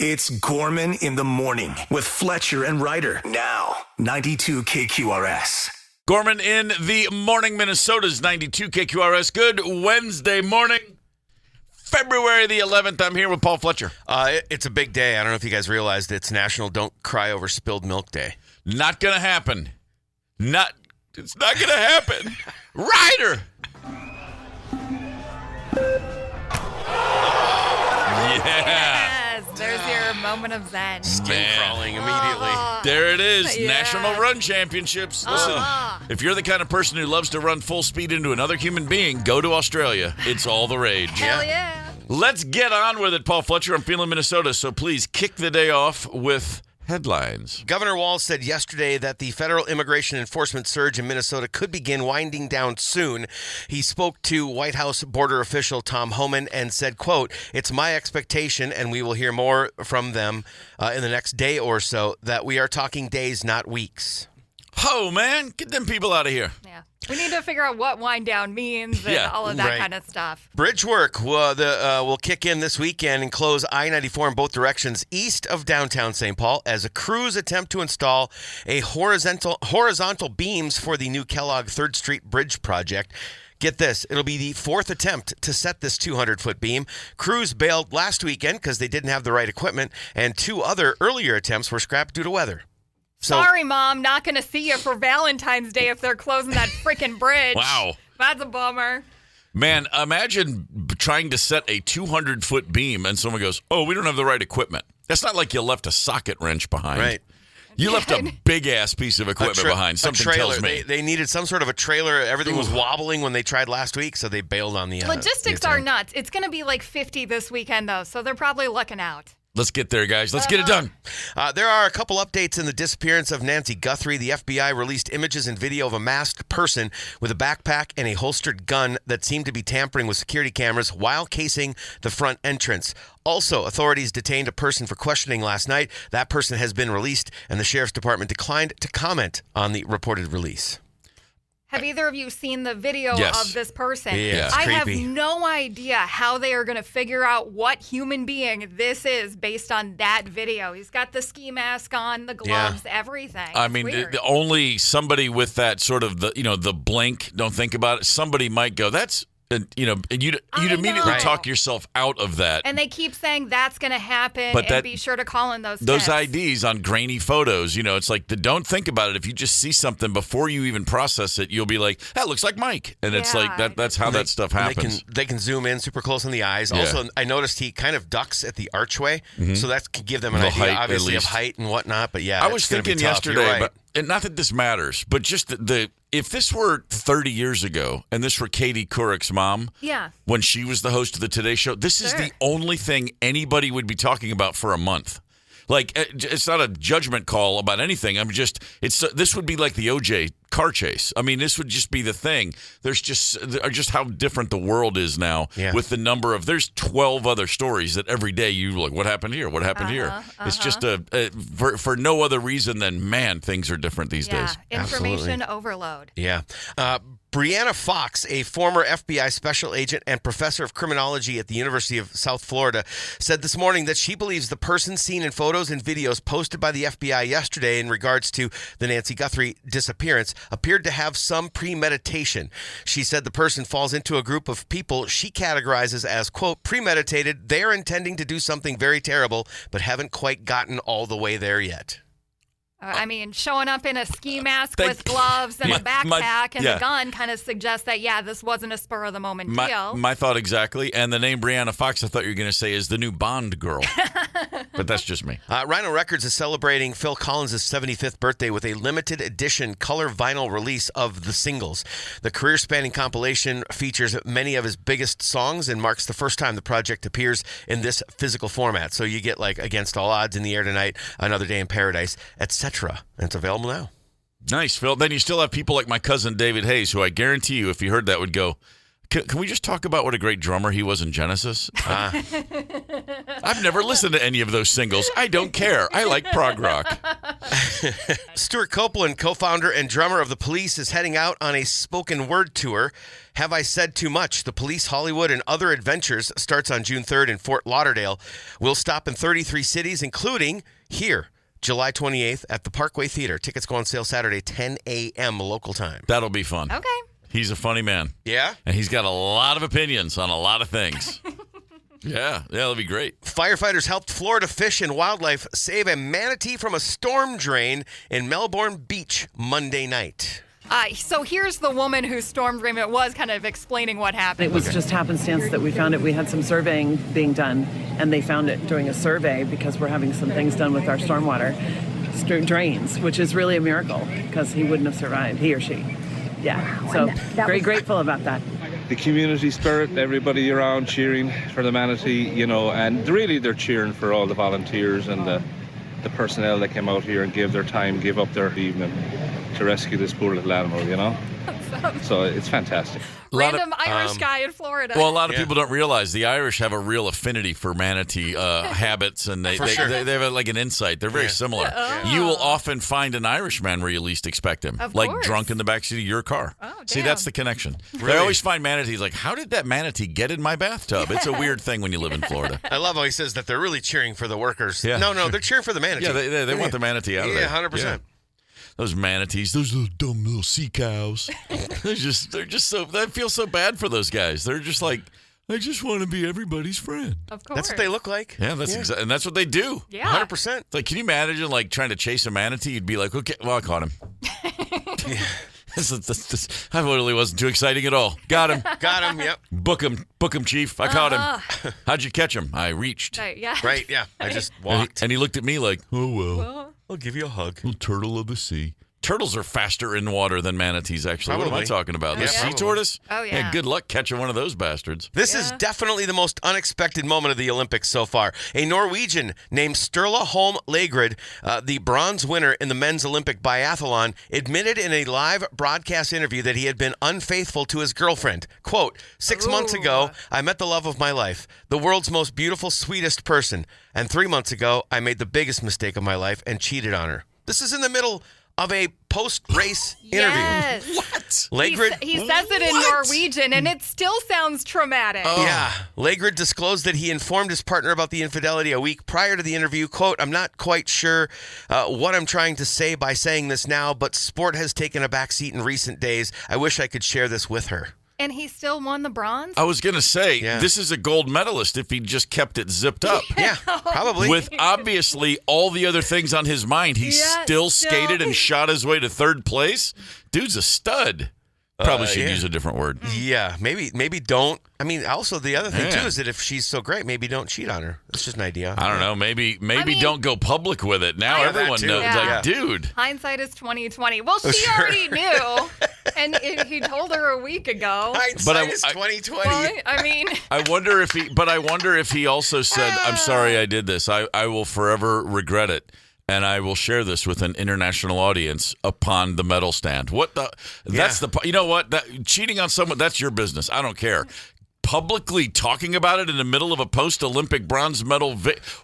It's Gorman in the morning with Fletcher and Ryder. Now, 92 KQRS. Gorman in the morning, Minnesota's 92 KQRS. Good Wednesday morning, February the 11th. I'm here with Paul Fletcher. It's a big day. I don't know if you guys realized it's National Don't Cry Over Spilled Milk Day. Not going to happen. It's not going to happen. Ryder. Yes, there's your moment of zen. Skin crawling immediately. There it is. Yeah. National Run Championships. Listen, if you're the kind of person who loves to run full speed into another human being, go to Australia. It's all the rage. Hell yeah. Let's get on with it, Paul Fletcher. I'm feeling Minnesota, so please kick the day off with headlines. Governor Walz said yesterday that the federal immigration enforcement surge in Minnesota could begin winding down soon. He spoke to White House border official Tom Homan and said, quote, "It's my expectation, and we will hear more from them in the next day or so, that we are talking days, not weeks." Oh, man, get them people out of here. Yeah. We need to figure out what wind down means and all of that kind of stuff. Bridge work will kick in this weekend and close I-94 in both directions east of downtown St. Paul as a crews attempt to install a horizontal beams for the new Kellogg 3rd Street Bridge project. Get this, it'll be the fourth attempt to set this 200-foot beam. Crews bailed last weekend because they didn't have the right equipment, and two other earlier attempts were scrapped due to weather. Sorry, Mom, not going to see you for Valentine's Day if they're closing that freaking bridge. Wow. That's a bummer. Man, imagine trying to set a 200-foot beam and someone goes, oh, we don't have the right equipment. That's not like you left a socket wrench behind. Right. You left a big-ass piece of equipment behind. Something tells me. They needed some sort of a trailer. Everything was wobbling when they tried last week, so they bailed on the Logistics are nuts. It's going to be like 50 this weekend, though, so they're probably looking out. Let's get there, guys. Let's get it done. There are a couple updates in the disappearance of Nancy Guthrie. The FBI released images and video of a masked person with a backpack and a holstered gun that seemed to be tampering with security cameras while casing the front entrance. Also, authorities detained a person for questioning last night. That person has been released, and the Sheriff's Department declined to comment on the reported release. Have either of you seen the video Yes. of this person? Yeah, it's I have creepy. no idea how they are going to figure out what human being this is based on that video. He's got the ski mask on, the gloves, everything. I It's mean, weird. only somebody with that sort of the blink, don't think about it. Somebody might go, that's, and you'd immediately know. talk yourself out of that. And they keep saying that's going to happen, But and be sure to call in those Those tips. IDs on grainy photos, it's like, don't think about it. If you just see something before you even process it, you'll be like, that looks like Mike. And it's like, that's how that stuff happens. They can zoom in super close on the eyes. Yeah. Also, I noticed he kind of ducks at the archway, so that can give them an The idea, height, at obviously, of least. height and whatnot. But yeah, I was it's gonna be thinking tough. You're yesterday, right. and not that this matters, but just if this were 30 years ago and this were Katie Couric's mom, when she was the host of the Today Show, this is the only thing anybody would be talking about for a month. Like, it's not a judgment call about anything. This would be like the OJ car chase. I mean, this would just be the thing. There's just how different the world is now with the number of, there's 12 other stories that every day you look, what happened here? What happened here? It's just for no other reason than, man, things are different these days. Information overload. Yeah. Brianna Fox, a former FBI special agent and professor of criminology at the University of South Florida, said this morning that she believes the person seen in photos and videos posted by the FBI yesterday in regards to the Nancy Guthrie disappearance appeared to have some premeditation. She said the person falls into a group of people she categorizes as, quote, premeditated. They're intending to do something very terrible, but haven't quite gotten all the way there yet. I mean, showing up in a ski mask with gloves and a backpack and a gun kind of suggests that, this wasn't a spur-of-the-moment deal. My thought exactly. And the name Brianna Fox, I thought you were going to say, is the new Bond girl. But that's just me. Rhino Records is celebrating Phil Collins' 75th birthday with a limited edition color vinyl release of the singles. The career-spanning compilation features many of his biggest songs and marks the first time the project appears in this physical format. So you get like Against All Odds, In the Air Tonight, Another Day in Paradise, etc. And it's available now. Nice, Phil. Then you still have people like my cousin David Hayes, who I guarantee you, if you heard that, would go, can we just talk about what a great drummer he was in Genesis? I've never listened to any of those singles. I don't care. I like prog rock. Stuart Copeland, co-founder and drummer of The Police, is heading out on a spoken word tour. Have I Said Too Much? The Police, Hollywood, and Other Adventures starts on June 3rd in Fort Lauderdale. We'll stop in 33 cities, including here, July 28th at the Parkway Theater. Tickets go on sale Saturday, 10 a.m. local time. That'll be fun. Okay. He's a funny man. Yeah? And he's got a lot of opinions on a lot of things. Yeah, that'll be great. Firefighters helped Florida Fish and Wildlife save a manatee from a storm drain in Melbourne Beach Monday night. So here's the woman whose storm drain it was kind of explaining what happened. It was just happenstance that we found it. We had some surveying being done, and they found it doing a survey because we're having some things done with our stormwater drains, which is really a miracle because he wouldn't have survived, he or she. Yeah, so very grateful about that. The community spirit, everybody around cheering for the manatee, and really they're cheering for all the volunteers and the personnel that came out here and gave their time, gave up their evening to rescue this poor little animal, So it's fantastic. Random Irish guy in Florida. Well, a lot of people don't realize the Irish have a real affinity for manatee habits, and they have like an insight. They're very similar. You will often find an Irishman where you least expect him, of like course. Drunk in the backseat of your car. Oh, damn. See, that's the connection. Really? They always find manatees like, how did that manatee get in my bathtub? It's a weird thing when you live in Florida. I love how he says that they're really cheering for the workers. Yeah. No, they're cheering for the manatee. Yeah, they want the manatee out of there. Yeah, 100%. Yeah. Those manatees, those little dumb little sea cows. they're just so. I feel so bad for those guys. They're just like, I just want to be everybody's friend. Of course. That's what they look like. Yeah, and that's what they do. Yeah. 100%. It's like, can you imagine like trying to chase a manatee? You'd be like, okay, well, I caught him. That really wasn't too exciting at all. Got him. Got him, yep. Book him, Chief. I caught him. How'd you catch him? I reached. Yeah. Right, yeah. I just walked. And he looked at me like, oh, well. I'll give you a hug. Little turtle of the sea. Turtles are faster in water than manatees, actually. Probably. What am I talking about? Yeah, The sea probably. tortoise? Oh, yeah. Good luck catching one of those bastards. This is definitely the most unexpected moment of the Olympics so far. A Norwegian named Sturla Holm Lagerud, the bronze winner in the men's Olympic biathlon, admitted in a live broadcast interview that he had been unfaithful to his girlfriend. Quote, 6 months ago, I met the love of my life, the world's most beautiful, sweetest person. And 3 months ago, I made the biggest mistake of my life and cheated on her. This is in the middle of a post-race Yes. interview. What? He says it in Norwegian, and it still sounds traumatic. Yeah. Lagerud disclosed that he informed his partner about the infidelity a week prior to the interview. Quote, I'm not quite sure what I'm trying to say by saying this now, but sport has taken a backseat in recent days. I wish I could share this with her. And he still won the bronze? I was going to say, this is a gold medalist if he just kept it zipped up. Yeah, probably. With obviously all the other things on his mind, he still skated and shot his way to third place. Dude's a stud. Probably should use a different word. Yeah, maybe don't. I mean, also the other thing, too, is that if she's so great, maybe don't cheat on her. That's just an idea. I don't know. Maybe don't go public with it. Now everyone knows. Yeah. Like, dude. Hindsight is 20/20. Well, she already knew, and he told her a week ago. Hindsight is 20/20. Well, I mean, I wonder if he also said, I'm sorry I did this. I will forever regret it. And I will share this with an international audience upon the medal stand. You know what? Cheating on someone, that's your business. I don't care. Publicly talking about it in the middle of a post-Olympic bronze medal.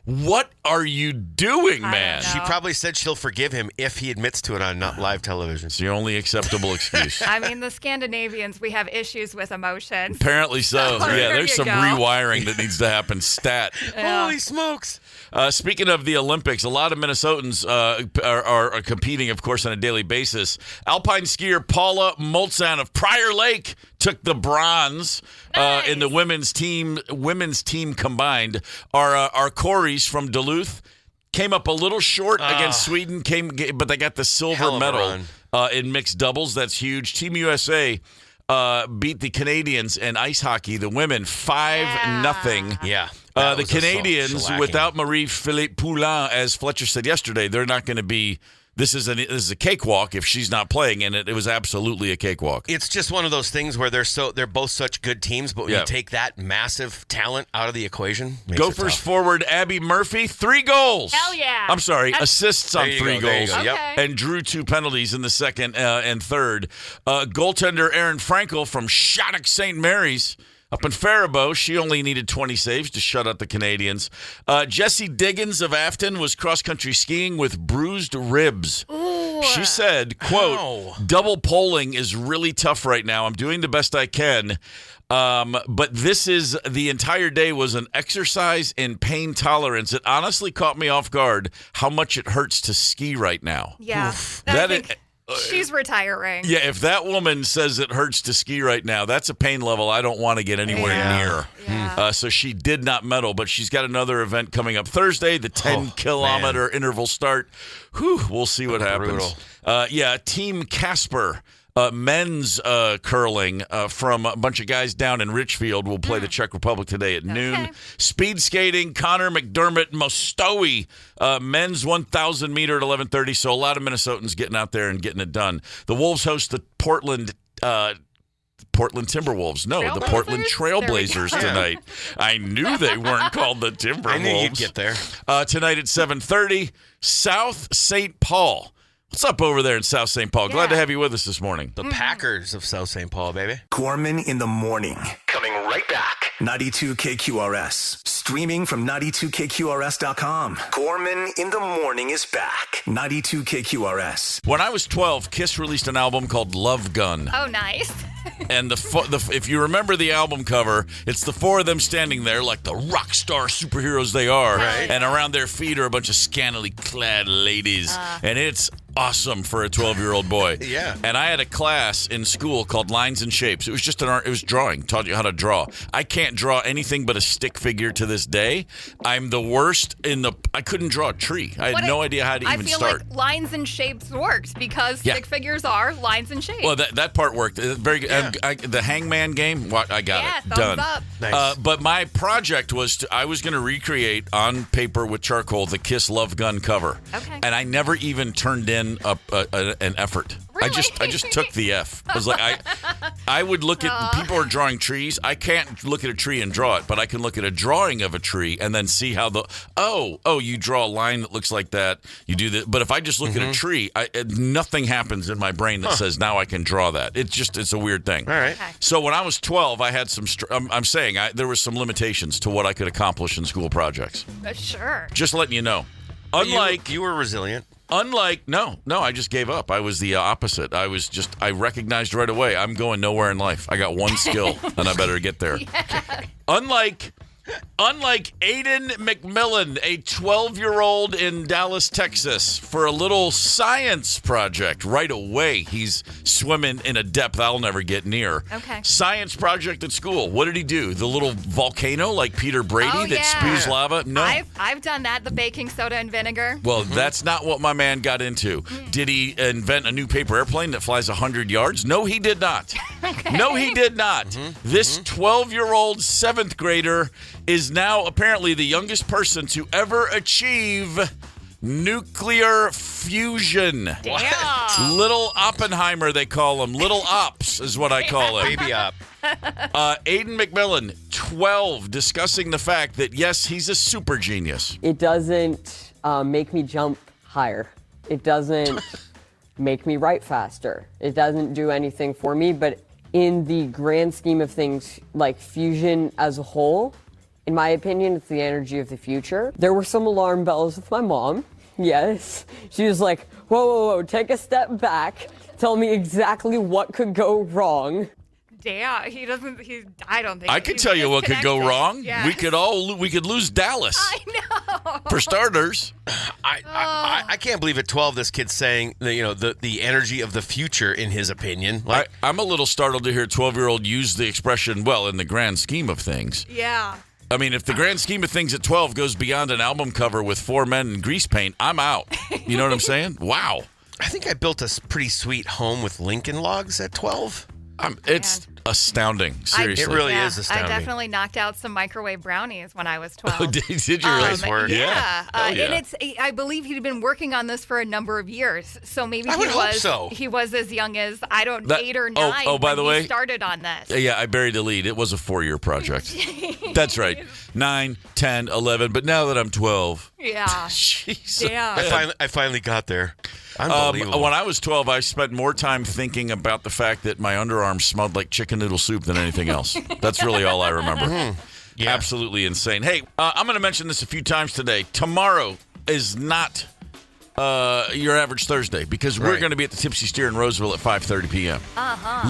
What are you doing, man? She probably said she'll forgive him if he admits to it on not live television. It's the only acceptable excuse. I mean, the Scandinavians, we have issues with emotions. Apparently so. There's some rewiring that needs to happen. Stat. Holy smokes. Speaking of the Olympics, a lot of Minnesotans are competing, of course, on a daily basis. Alpine skier Paula Moltzan of Prior Lake took the bronze in the women's team combined. Our Corys from Duluth came up a little short against Sweden, but they got the silver medal in mixed doubles. That's huge. Team USA beat the Canadians in ice hockey, the women 5-0. Yeah. The Canadians, without Marie-Philippe Poulin, as Fletcher said yesterday, they're not going to be. This is a cakewalk if she's not playing, and it was absolutely a cakewalk. It's just one of those things where they're both such good teams, but when you take that massive talent out of the equation, Gophers forward Abby Murphy, 3 goals. Hell yeah! I'm sorry, assists on 3 goals, Okay. and drew 2 penalties in the second and third. Goaltender Aaron Frankel from Shattuck St. Mary's. Up in Faribault, she only needed 20 saves to shut out the Canadians. Jessie Diggins of Afton was cross-country skiing with bruised ribs. Ooh. She said, quote, double polling is really tough right now. I'm doing the best I can. But the entire day was an exercise in pain tolerance. It honestly caught me off guard how much it hurts to ski right now. Yeah. She's retiring. Yeah, if that woman says it hurts to ski right now, that's a pain level I don't want to get anywhere near. Yeah. So she did not medal, but she's got another event coming up Thursday, the 10-kilometer interval start. Whew, we'll see what happens. Team Casper. Men's curling from a bunch of guys down in Richfield will play the Czech Republic today at noon. Speed skating, Connor McDermott Mostowi, men's 1,000 meter at 11:30. So a lot of Minnesotans getting out there and getting it done. The Wolves host the Portland Timberwolves. No, the Portland Trailblazers tonight. I knew they weren't called the Timberwolves. I knew you'd get there. Tonight at 7:30, South St. Paul. What's up over there in South St. Paul? Glad to have you with us this morning. The Packers of South St. Paul, baby. Gorman in the morning. Coming right back. 92 KQRS. Streaming from 92KQRS.com. Gorman in the morning is back. 92 KQRS. When I was 12, Kiss released an album called Love Gun. Oh, nice. And if you remember the album cover, it's the four of them standing there like the rock star superheroes they are. Right. And around their feet are a bunch of scantily clad ladies. And it's awesome for a 12-year-old boy. Yeah. And I had a class in school called Lines and Shapes. It was just it was drawing. Taught you how to draw. I can't draw anything but a stick figure to this day. I'm the worst I couldn't draw a tree. I had no idea how to even start. I feel like Lines and Shapes works because stick figures are lines and shapes. Well, that part worked. Very good. Yeah. The Hangman game, I got it. Thumbs done. Up. Nice. But my project was I was going to recreate on paper with charcoal the Kiss Love Gun cover. Okay. And I never even turned in an effort. Really? I just took the F. I was like, I would look at people are drawing trees. I can't look at a tree and draw it, but I can look at a drawing of a tree and then see how you draw a line that looks like that. You do that. But if I just look at a tree, nothing happens in my brain that says now I can draw that. It's a weird thing. All right. Okay. So when I was 12, I had some. I'm saying there was some limitations to what I could accomplish in school projects. Sure. Just letting you know. Unlike you were resilient. No, I just gave up. I was the opposite. I recognized right away, I'm going nowhere in life. I got one skill, and I better get there. Yeah. Unlike Aiden McMillan, a 12-year-old in Dallas, Texas, for a little science project right away. He's swimming in a depth I'll never get near. Okay. Science project at school. What did he do? The little volcano like Peter Brady that spews lava? No. I've done that, the baking soda and vinegar. Well, that's not what my man got into. Did he invent a new paper airplane that flies 100 yards? No, he did not. Okay. No, he did not. This 12-year-old 7th grader is now apparently the youngest person to ever achieve nuclear fusion. Damn. Little Oppenheimer, they call him. Little Ops is what I call him. Baby Op. Aiden McMillan, 12, discussing the fact that, yes, he's a super genius. It doesn't make me jump higher. It doesn't make me write faster. It doesn't do anything for me, but in the grand scheme of things, like fusion as a whole, in my opinion, it's the energy of the future. There were some alarm bells with my mom. Yes. She was like, whoa, take a step back. Tell me exactly what could go wrong. Damn, I don't think I could tell you what could go wrong. Yeah. We could lose Dallas. I know. For starters. I can't believe at 12 this kid's saying the energy of the future in his opinion. Like, I'm a little startled to hear a 12-year-old use the expression, well, in the grand scheme of things. Yeah. I mean, if the grand scheme of things at 12 goes beyond an album cover with 4 men in grease paint, I'm out. You know what I'm saying? Wow. I think I built a pretty sweet home with Lincoln logs at 12. It's astounding. Seriously. It really is astounding. I definitely knocked out some microwave brownies when I was 12. Oh, did you really? Nice work. Yeah. Yeah. And I believe he'd been working on this for a number of years. So maybe he was as young as 8 or 9 by the way, he started on this. Yeah, I buried the lead. It was a 4-year project. That's right. 9, 10, 11, but now that I'm 12. Yeah. Jeez. Yeah. I finally got there. Unbelievable. When I was 12, I spent more time thinking about the fact that my underarms smelled like chicken noodle soup than anything else. That's really all I remember. Yeah. Absolutely insane. Hey, I'm going to mention this a few times today. Tomorrow is not your average Thursday because we're going to be at the Tipsy Steer in Roseville at 5:30 p.m.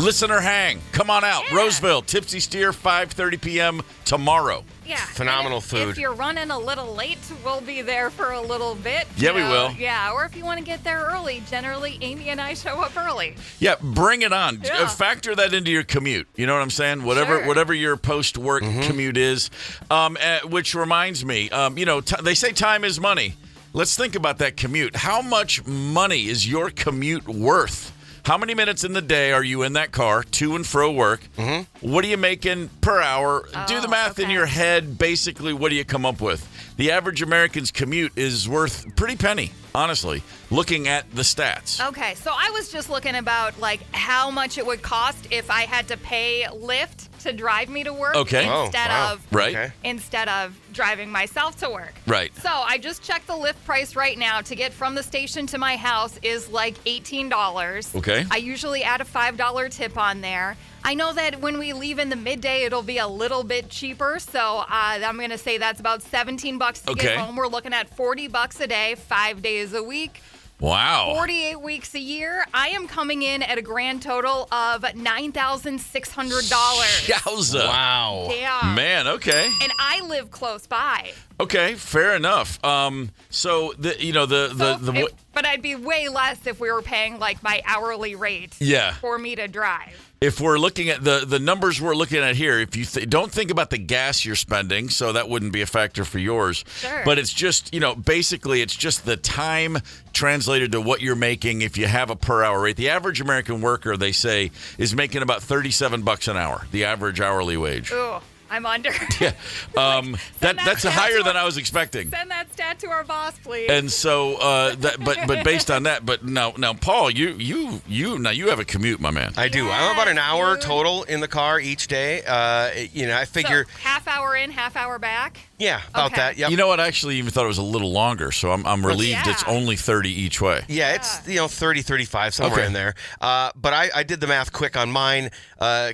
Listener hang. Come on out. Roseville, Tipsy Steer, 5:30 p.m. tomorrow. Yeah. Phenomenal food. If you're running a little late, we'll be there for a little bit. Yeah, we will. Yeah, or if you want to get there early, generally Amy and I show up early. Yeah, bring it on. Yeah. Factor that into your commute. You know what I'm saying? Whatever your post-work commute is. Which reminds me, they say time is money. Let's think about that commute. How much money is your commute worth? How many minutes in the day are you in that car to and fro work? What are you making per hour? Do the math in your head. Basically, what do you come up with? The average American's commute is worth a pretty penny, honestly, looking at the stats. Okay, so I was just looking about how much it would cost if I had to pay Lyft to drive me to work instead of driving myself to work. Right. So I just checked the Lyft price right now. To get from the station to my house is like $18. Okay. I usually add a $5 tip on there. I know that when we leave in the midday, it'll be a little bit cheaper. So I'm going to say that's about $17 to get home. We're looking at $40 a day, 5 days a week. Wow. 48 weeks a year. I am coming in at a grand total of $9,600. Yowza. Wow. Yeah. Man, okay. And I live close by. Okay, fair enough. But I'd be way less if we were paying my hourly rate for me to drive. If we're looking at the numbers we're looking at here, if you don't think about the gas you're spending, so that wouldn't be a factor for yours. Sure. But it's just, basically it's just the time translated to what you're making if you have a per hour rate. The average American worker, they say, is making about $37 an hour, the average hourly wage. Ooh. I'm under. Yeah, that's higher than I was expecting. Send that stat to our boss, please. And so, but based on that, but now, Paul, you have a commute, my man. I do. I'm about an hour total in the car each day. I figure half hour in, half hour back. Yeah, about that. Yep. You know what? I actually even thought it was a little longer, so I'm relieved it's only 30 each way. Yeah, it's 30, 35, somewhere in there. But I did the math quick on mine,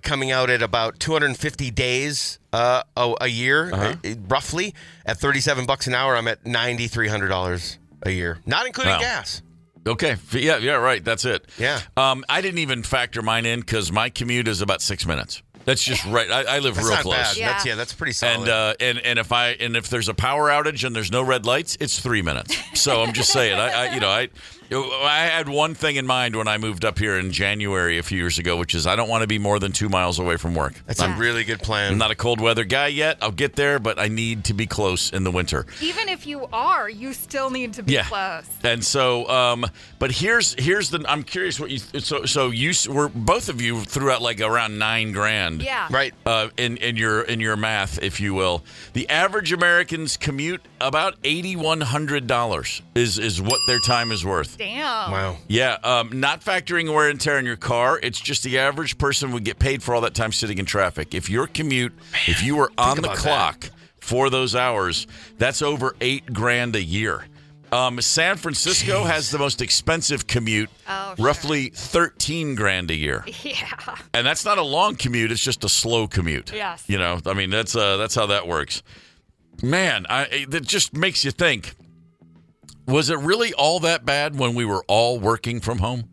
coming out at about 250 days a year, roughly. At $37 an hour, I'm at $9,300 a year, not including gas. Okay. Yeah, right. That's it. Yeah. I didn't even factor mine in because my commute is about 6 minutes. That's just right. I live real close. Bad. That's pretty solid. And if there's a power outage and there's no red lights, it's 3 minutes. So I'm just saying, I had one thing in mind when I moved up here in January a few years ago, which is I don't want to be more than 2 miles away from work. That's a really good plan. I'm not a cold weather guy yet. I'll get there, but I need to be close in the winter. Even if you are, you still need to be close. And so, but here's the. I'm curious what you. So you were both of you threw out around $9,000. Yeah. Right. In your math, if you will, the average American's commute about $8,100 is what their time is worth. Damn. Wow. Yeah. Not factoring wear and tear in your car, it's just the average person would get paid for all that time sitting in traffic. If your commute, if you were on the clock for those hours, that's over $8,000 a year. San Francisco has the most expensive commute, roughly $13,000 a year. Yeah. And that's not a long commute; it's just a slow commute. Yes. That's how that works. Man, that just makes you think. Was it really all that bad when we were all working from home?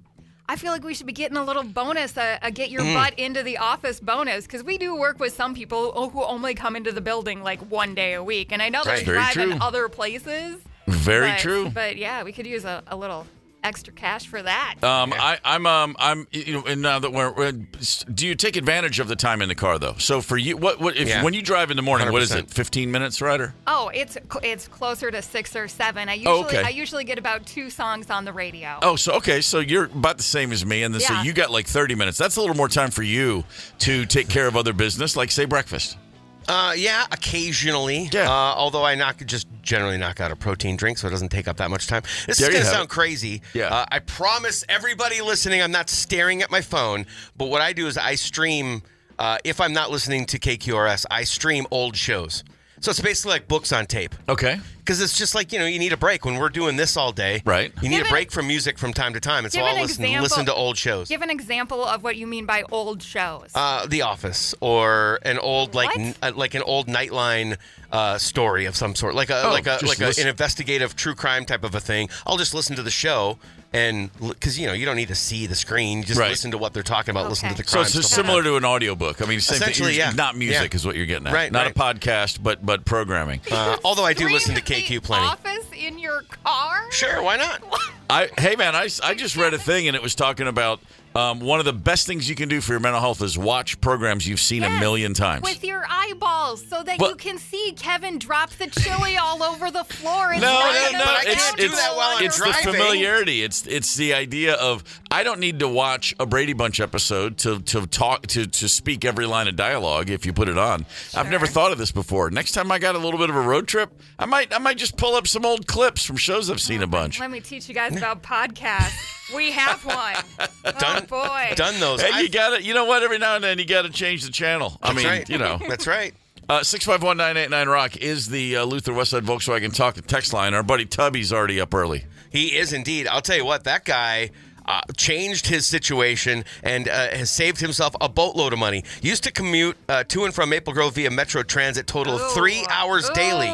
I feel like we should be getting a little bonus, a get your butt into the office bonus, because we do work with some people who only come into the building 1 day a week. And I know they thrive in other places. Very true. But yeah, we could use a little extra cash for that. I'm and now that do you take advantage of the time in the car though? So for you, when you drive in the morning, 100%. What is it? 15 minutes, Ryder? Oh, it's closer to 6 or 7. I usually get about 2 songs on the radio. Oh, so you're about the same as me, and so you got 30 minutes. That's a little more time for you to take care of other business, like say breakfast. Occasionally. Yeah. Although I generally knock out a protein drink, so it doesn't take up that much time. This is going to sound crazy. Yeah. I promise everybody listening, I'm not staring at my phone, but what I do is I stream, if I'm not listening to KQRS, I stream old shows. So it's basically like books on tape. Okay. Because it's just like, you need a break when we're doing this all day. Right. You need a break from music from time to time. And so I'll listen to old shows. Give an example of what you mean by old shows. The Office, or an old like an old Nightline story of some sort, like an investigative true crime type of a thing. I'll just listen to the show. And because, you don't need to see the screen. You just listen to what they're talking about, listen to the crime. So it's similar to an audiobook. I mean, same essentially, thing. Not music is what you're getting at. Right, not a podcast, but programming. Although I do listen to KQ plenty. Office in your car? Sure, why not? Hey, man, I just read a thing, and it was talking about one of the best things you can do for your mental health is watch programs you've seen a million times. With your eyeballs, so that you can see Kevin drop the chili all over the floor. No. I can't do that while I'm it's driving. It's the familiarity. It's the idea of I don't need to watch a Brady Bunch episode to talk to speak every line of dialogue if you put it on. Sure. I've never thought of this before. Next time I got a little bit of a road trip, I might just pull up some old clips from shows I've seen a bunch. Let me teach you guys about podcasts. We have one. Done, oh, boy. Done those. And you got to, you know what? Every now and then you got to change the channel. That's right. That's right. 651-989-ROCK is the Luther Westside Volkswagen Talk and Text line. Our buddy Tubby's already up early. He is indeed. I'll tell you what, that guy changed his situation and has saved himself a boatload of money. Used to commute to and from Maple Grove via Metro Transit, total of 3 hours daily.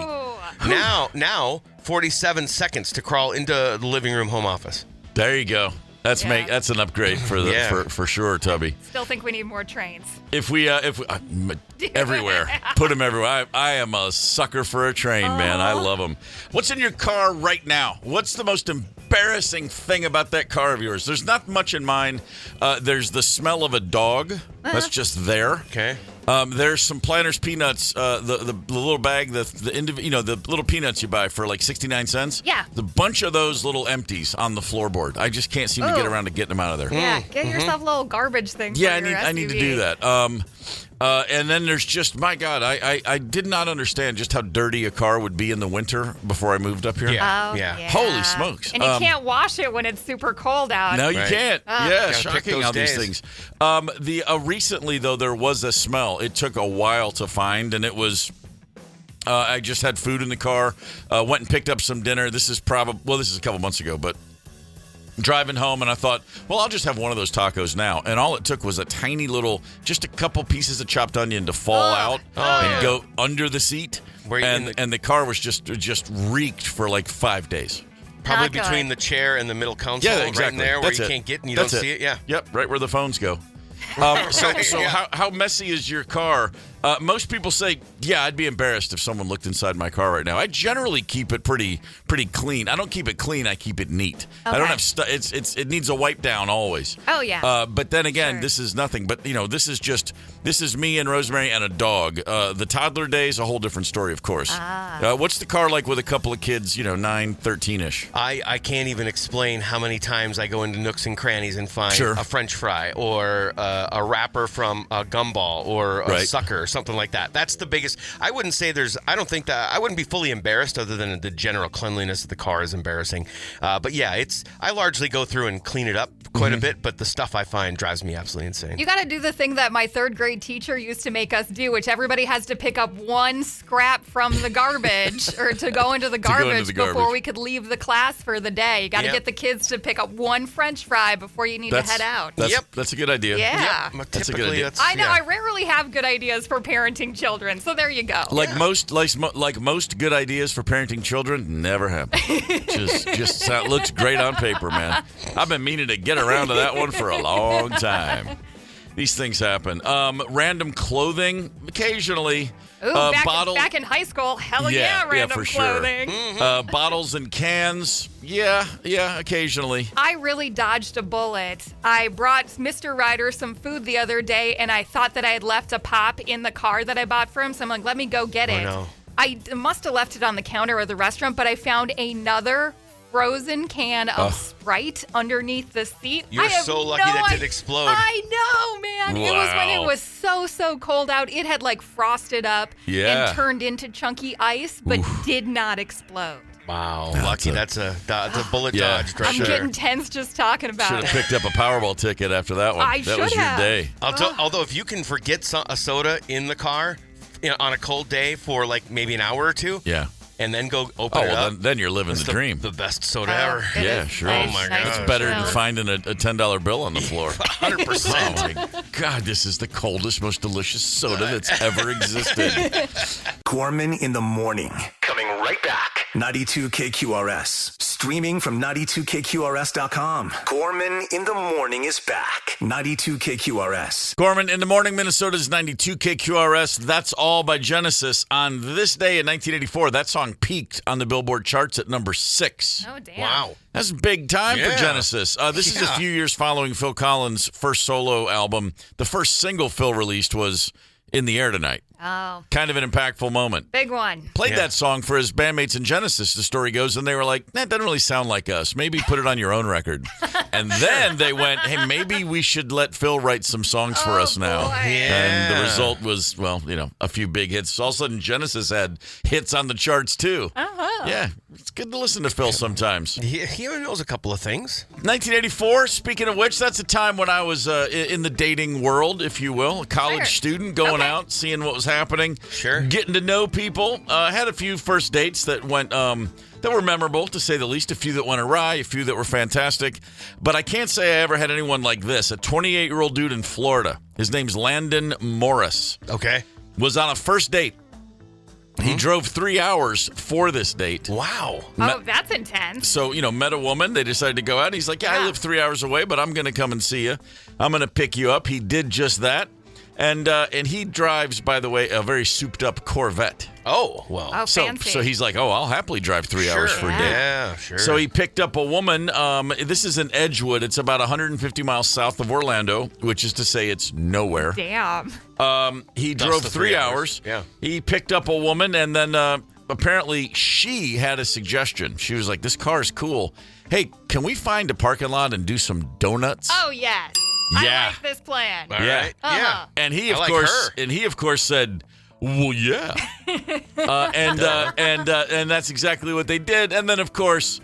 Now 47 seconds to crawl into the living room home office. There you go. That's an upgrade for sure, Tubby. Still think we need more trains. If we everywhere, put them everywhere. I am a sucker for a train, man. I love them. What's in your car right now? What's the most embarrassing thing about that car of yours? There's not much in mine. There's the smell of a dog. That's just there. Okay. There's some Planters peanuts, the little bag, the little peanuts you buy for like 69 cents. Yeah. The bunch of those little empties on the floorboard. I just can't seem to get around to getting them out of there. Yeah, get yourself a little garbage thing. Yeah, I need to do that. And then there's just, my God, I did not understand just how dirty a car would be in the winter before I moved up here. Yeah. Holy smokes. And you can't wash it when it's super cold out. No, you can't. Yeah, shocking how these things. Recently, though, there was a smell. It took a while to find, and it was... I just had food in the car, went and picked up some dinner. This is a couple months ago, but... driving home, and I thought, well, I'll just have one of those tacos now. And all it took was a tiny little, just a couple pieces of chopped onion to fall out and go under the seat. And the car was just reeked for like 5 days. Probably between the chair and the middle console, exactly. right in there where you can't get and you don't see it. Yeah. Yep, right where the phones go. So how messy is your car? Most people say, yeah, I'd be embarrassed if someone looked inside my car right now. I generally keep it pretty clean. I don't keep it clean. I keep it neat. Okay. I don't have it needs a wipe down always. Oh yeah. But then again, This is nothing. But this is me and Rosemary and a dog. The toddler days, a whole different story, of course. What's the car like with a couple of kids? 9, 13-ish. I can't even explain how many times I go into nooks and crannies and find a French fry or a wrapper from a gumball or a sucker. Something like that. That's the biggest. I wouldn't say I don't think that I wouldn't be fully embarrassed other than the general cleanliness of the car is embarrassing. But yeah, I largely go through and clean it up quite a bit, but the stuff I find drives me absolutely insane. You got to do the thing that my third grade teacher used to make us do, which everybody has to pick up one scrap from the garbage or to go into the garbage before we could leave the class for the day. You got to get the kids to pick up one French fry before you need to head out. That's a good idea. Yeah. Yep. That's a good idea. I know. I rarely have good ideas for parenting children, so there you go. Like most good ideas for parenting children, never happen. just looks great on paper, man. I've been meaning to get around to that one for a long time. These things happen. Random clothing, occasionally. Ooh, back in high school, hell yeah, random clothing. Sure. Bottles and cans, yeah, occasionally. I really dodged a bullet. I brought Mr. Ryder some food the other day, and I thought that I had left a pop in the car that I bought for him, so I'm like, let me go get it. No. I must have left it on the counter of the restaurant, but I found another frozen can of Sprite underneath the seat. You're so lucky that didn't explode. I know, man. Wow. It was when it was so cold out. It had like frosted up and turned into chunky ice, but did not explode. Wow. Lucky. That's a bullet dodged right I'm getting tense just talking about it. Should have picked up a Powerball ticket after that one. That was your day. Although if you can forget a soda in the car on a cold day for like maybe an hour or two. Yeah. and then go open it up. Then you're living the dream. The best soda ever. Yeah, sure. Oh, my God. It's better than finding a $10 bill on the floor. 100%. Oh, my God. This is the coldest, most delicious soda that's ever existed. Gorman in the morning. Coming right back. 92 KQRS. Streaming from 92KQRS.com. Gorman in the morning is back. 92 KQRS. Gorman in the morning, Minnesota's 92 KQRS. That's All by Genesis. On this day in 1984, that song peaked on the Billboard charts at number 6. Oh, damn. Wow. That's a big time for Genesis. This is a few years following Phil Collins' first solo album. The first single Phil released was In the Air Tonight. Oh. Kind of an impactful moment. Big one. Played that song for his bandmates in Genesis, the story goes, and they were like, that doesn't really sound like us. Maybe put it on your own record. And then they went, hey, maybe we should let Phil write some songs for us now. And the result was, well, a few big hits. All of a sudden, Genesis had hits on the charts, too. Uh-huh. Yeah, it's good to listen to Phil sometimes. He knows a couple of things. 1984, speaking of which, that's a time when I was in the dating world, if you will. A college student going out, seeing what was happening. Sure. Getting to know people. Had a few first dates that went that were memorable, to say the least. A few that went awry, a few that were fantastic. But I can't say I ever had anyone like this. A 28-year-old dude in Florida. His name's Landon Morris. Okay. Was on a first date. He drove 3 hours for this date. Wow. That's intense. So, met a woman. They decided to go out. He's like, I live 3 hours away, but I'm going to come and see you. I'm going to pick you up. He did just that. And he drives, by the way, a very souped-up Corvette. Oh, well. Oh, fancy. So he's like, I'll happily drive 3 hours for a day. Yeah, sure. So he picked up a woman. This is in Edgewood. It's about 150 miles south of Orlando, which is to say it's nowhere. Damn. He drove 3 hours. Yeah. He picked up a woman, and then apparently she had a suggestion. She was like, this car is cool. Hey, can we find a parking lot and do some donuts? Oh, yes. Yeah. I like this plan. All right. Yeah. And he, of course, said, well, yeah. And that's exactly what they did. And then, of course,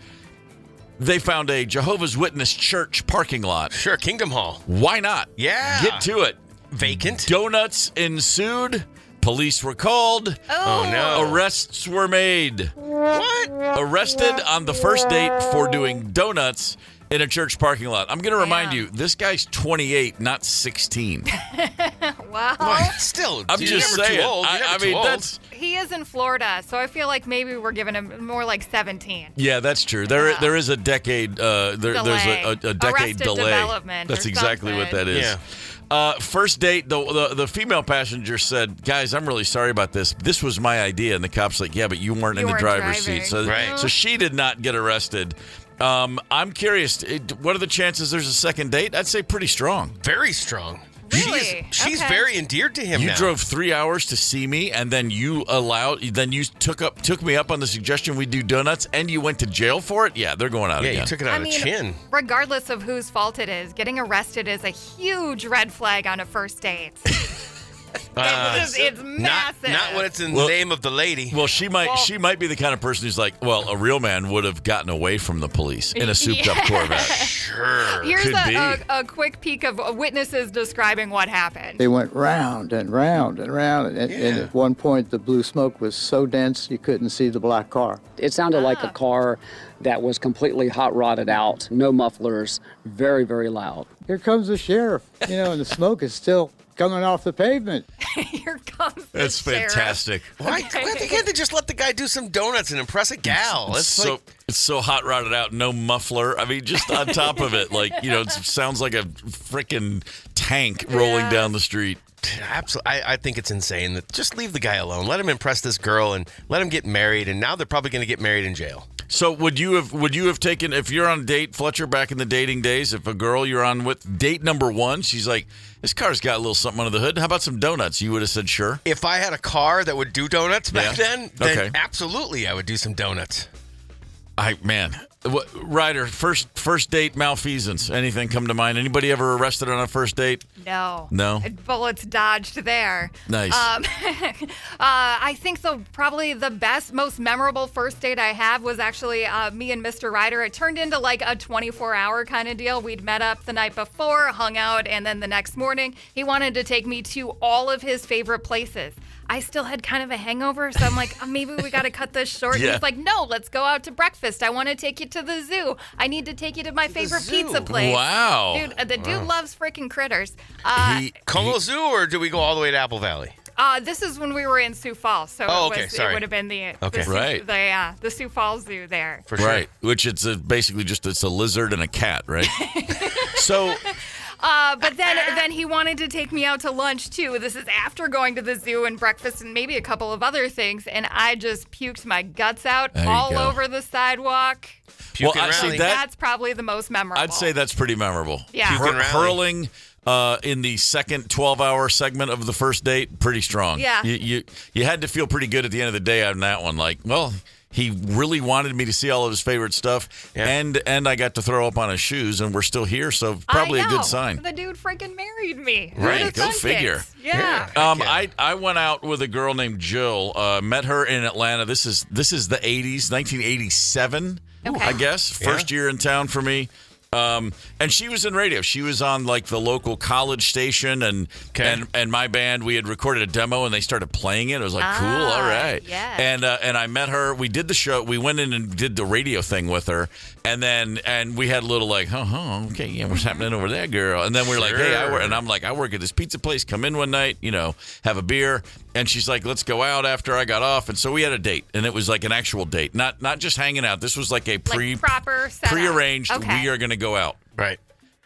they found a Jehovah's Witness church parking lot. Sure, Kingdom Hall. Why not? Yeah. Get to it. Vacant. Donuts ensued. Police were called. Oh, no. Arrests were made. What? Arrested on the first date for doing donuts in a church parking lot. I'm going to remind you, this guy's 28, not 16. Wow. Well, still, I'm just saying. Too old. I mean, that's... He is in Florida, so I feel like maybe we're giving him more like 17. Yeah, that's true. There is a decade. There's a decade Arrested delay. Development. That's or exactly something. what that is. Yeah. First date, the female passenger said, guys, I'm really sorry about this. This was my idea. And the cop's like, yeah, but you weren't in the driver's seat. So she did not get arrested. I'm curious, what are the chances there's a second date? I'd say pretty strong. Very strong. Really? She's very endeared to him now. You drove 3 hours to see me, and then you took me up on the suggestion we do donuts, and you went to jail for it? Yeah, they're going out again. Yeah, you took it on the chin. Regardless of whose fault it is, getting arrested is a huge red flag on a first date. It's massive. Not when it's in the name of the lady. Well, she might be the kind of person who's like, well, a real man would have gotten away from the police in a souped-up Corvette. Sure. Here's a quick peek of witnesses describing what happened. They went round and round and round, and at one point the blue smoke was so dense you couldn't see the black car. It sounded like a car that was completely hot-rodded out, no mufflers, very, very loud. Here comes the sheriff, and the smoke is still coming off the pavement. Here comes the That's sheriff. Fantastic. Why can't they just let the guy do some donuts and impress a gal? It's so hot rodded out, no muffler. I mean, just on top of it, it sounds like a freaking tank rolling down the street. Absolutely. I think it's insane that just leave the guy alone. Let him impress this girl and let him get married. And now they're probably going to get married in jail. So would you have taken, if you're on a date, Fletcher, back in the dating days, if a girl you're on with, date number one, she's like, this car's got a little something under the hood. How about some donuts? You would have said sure. If I had a car that would do donuts back then absolutely I would do some donuts. Ryder, first date malfeasance. Anything come to mind? Anybody ever arrested on a first date? No. Bullets dodged there. Nice. I think probably the best, most memorable first date I have was actually me and Mr. Ryder. It turned into like a 24-hour kind of deal. We'd met up the night before, hung out, and then the next morning he wanted to take me to all of his favorite places. I still had kind of a hangover, so I'm like, maybe we got to cut this short. Yeah. He's like, no, let's go out to breakfast. I want to take you to the zoo. I need to take you to my favorite pizza place. Wow. Dude, the dude loves freaking critters. Como Zoo, or do we go all the way to Apple Valley? This is when we were in Sioux Falls, so it would have been the Sioux Falls Zoo there. For sure. Right, which it's basically just it's a lizard and a cat, right? So... but then he wanted to take me out to lunch, too. This is after going to the zoo and breakfast and maybe a couple of other things, and I just puked my guts out all over the sidewalk. That's probably the most memorable. I'd say that's pretty memorable. Yeah. Hurling in the second 12-hour segment of the first date, pretty strong. Yeah. You had to feel pretty good at the end of the day on that one. Like, well, he really wanted me to see all of his favorite stuff, and I got to throw up on his shoes, and we're still here, so probably a good sign. The dude freaking married me. Right, go figure. Yeah. I went out with a girl named Jill. Met her in Atlanta. This is the 80s, 1987, I guess. First year in town for me. And she was in radio. She was on like the local college station, and my band. We had recorded a demo, and they started playing it. It was like, cool, all right. Yeah. And I met her. We did the show. We went in and did the radio thing with her, and we had a little like, okay, yeah, what's happening over there, girl? And then we're like, hey, I work at this pizza place. Come in one night, have a beer. And she's like, let's go out after I got off. And so we had a date, and it was like an actual date, not just hanging out. This was like a proper setup. prearranged. Okay. We are going to go out. Right.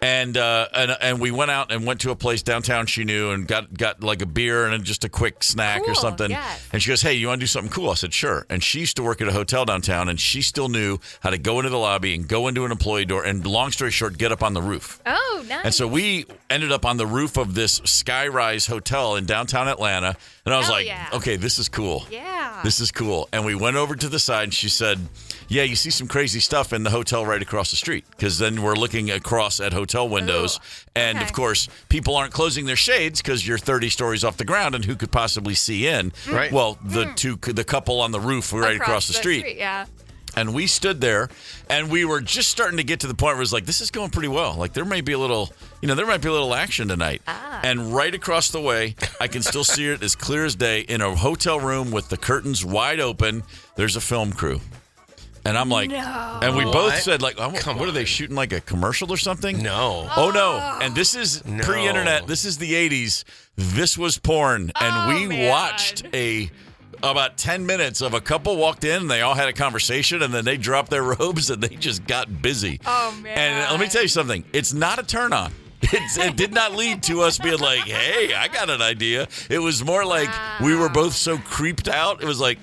And we went out and went to a place downtown she knew and got like a beer and just a quick snack or something. Yes. And she goes, hey, you want to do something cool? I said, sure. And she used to work at a hotel downtown, and she still knew how to go into the lobby and go into an employee door and, long story short, get up on the roof. Oh, nice. And so we ended up on the roof of this skyrise hotel in downtown Atlanta. And I was okay, this is cool. Yeah. This is cool. And we went over to the side, and she said, yeah, you see some crazy stuff in the hotel right across the street, because then we're looking across at hotel windows. And, of course, people aren't closing their shades because you're 30 stories off the ground, and who could possibly see in? Right. Well, the couple on the roof were right across the street. Yeah. And we stood there, and we were just starting to get to the point where it was like, this is going pretty well. Like, there might be a little action tonight. And right across the way, I can still see it as clear as day, in a hotel room with the curtains wide open, there's a film crew. And I'm like, and we both said, like, what are they shooting, like a commercial or something? No. Oh, no. And this is pre-internet. This is the 80s. This was porn. And we watched about 10 minutes of a couple walked in, and they all had a conversation, and then they dropped their robes, and they just got busy. Oh, man. And let me tell you something. It's not a turn-on. It did not lead to us being like, hey, I got an idea. It was more like we were both so creeped out. It was like,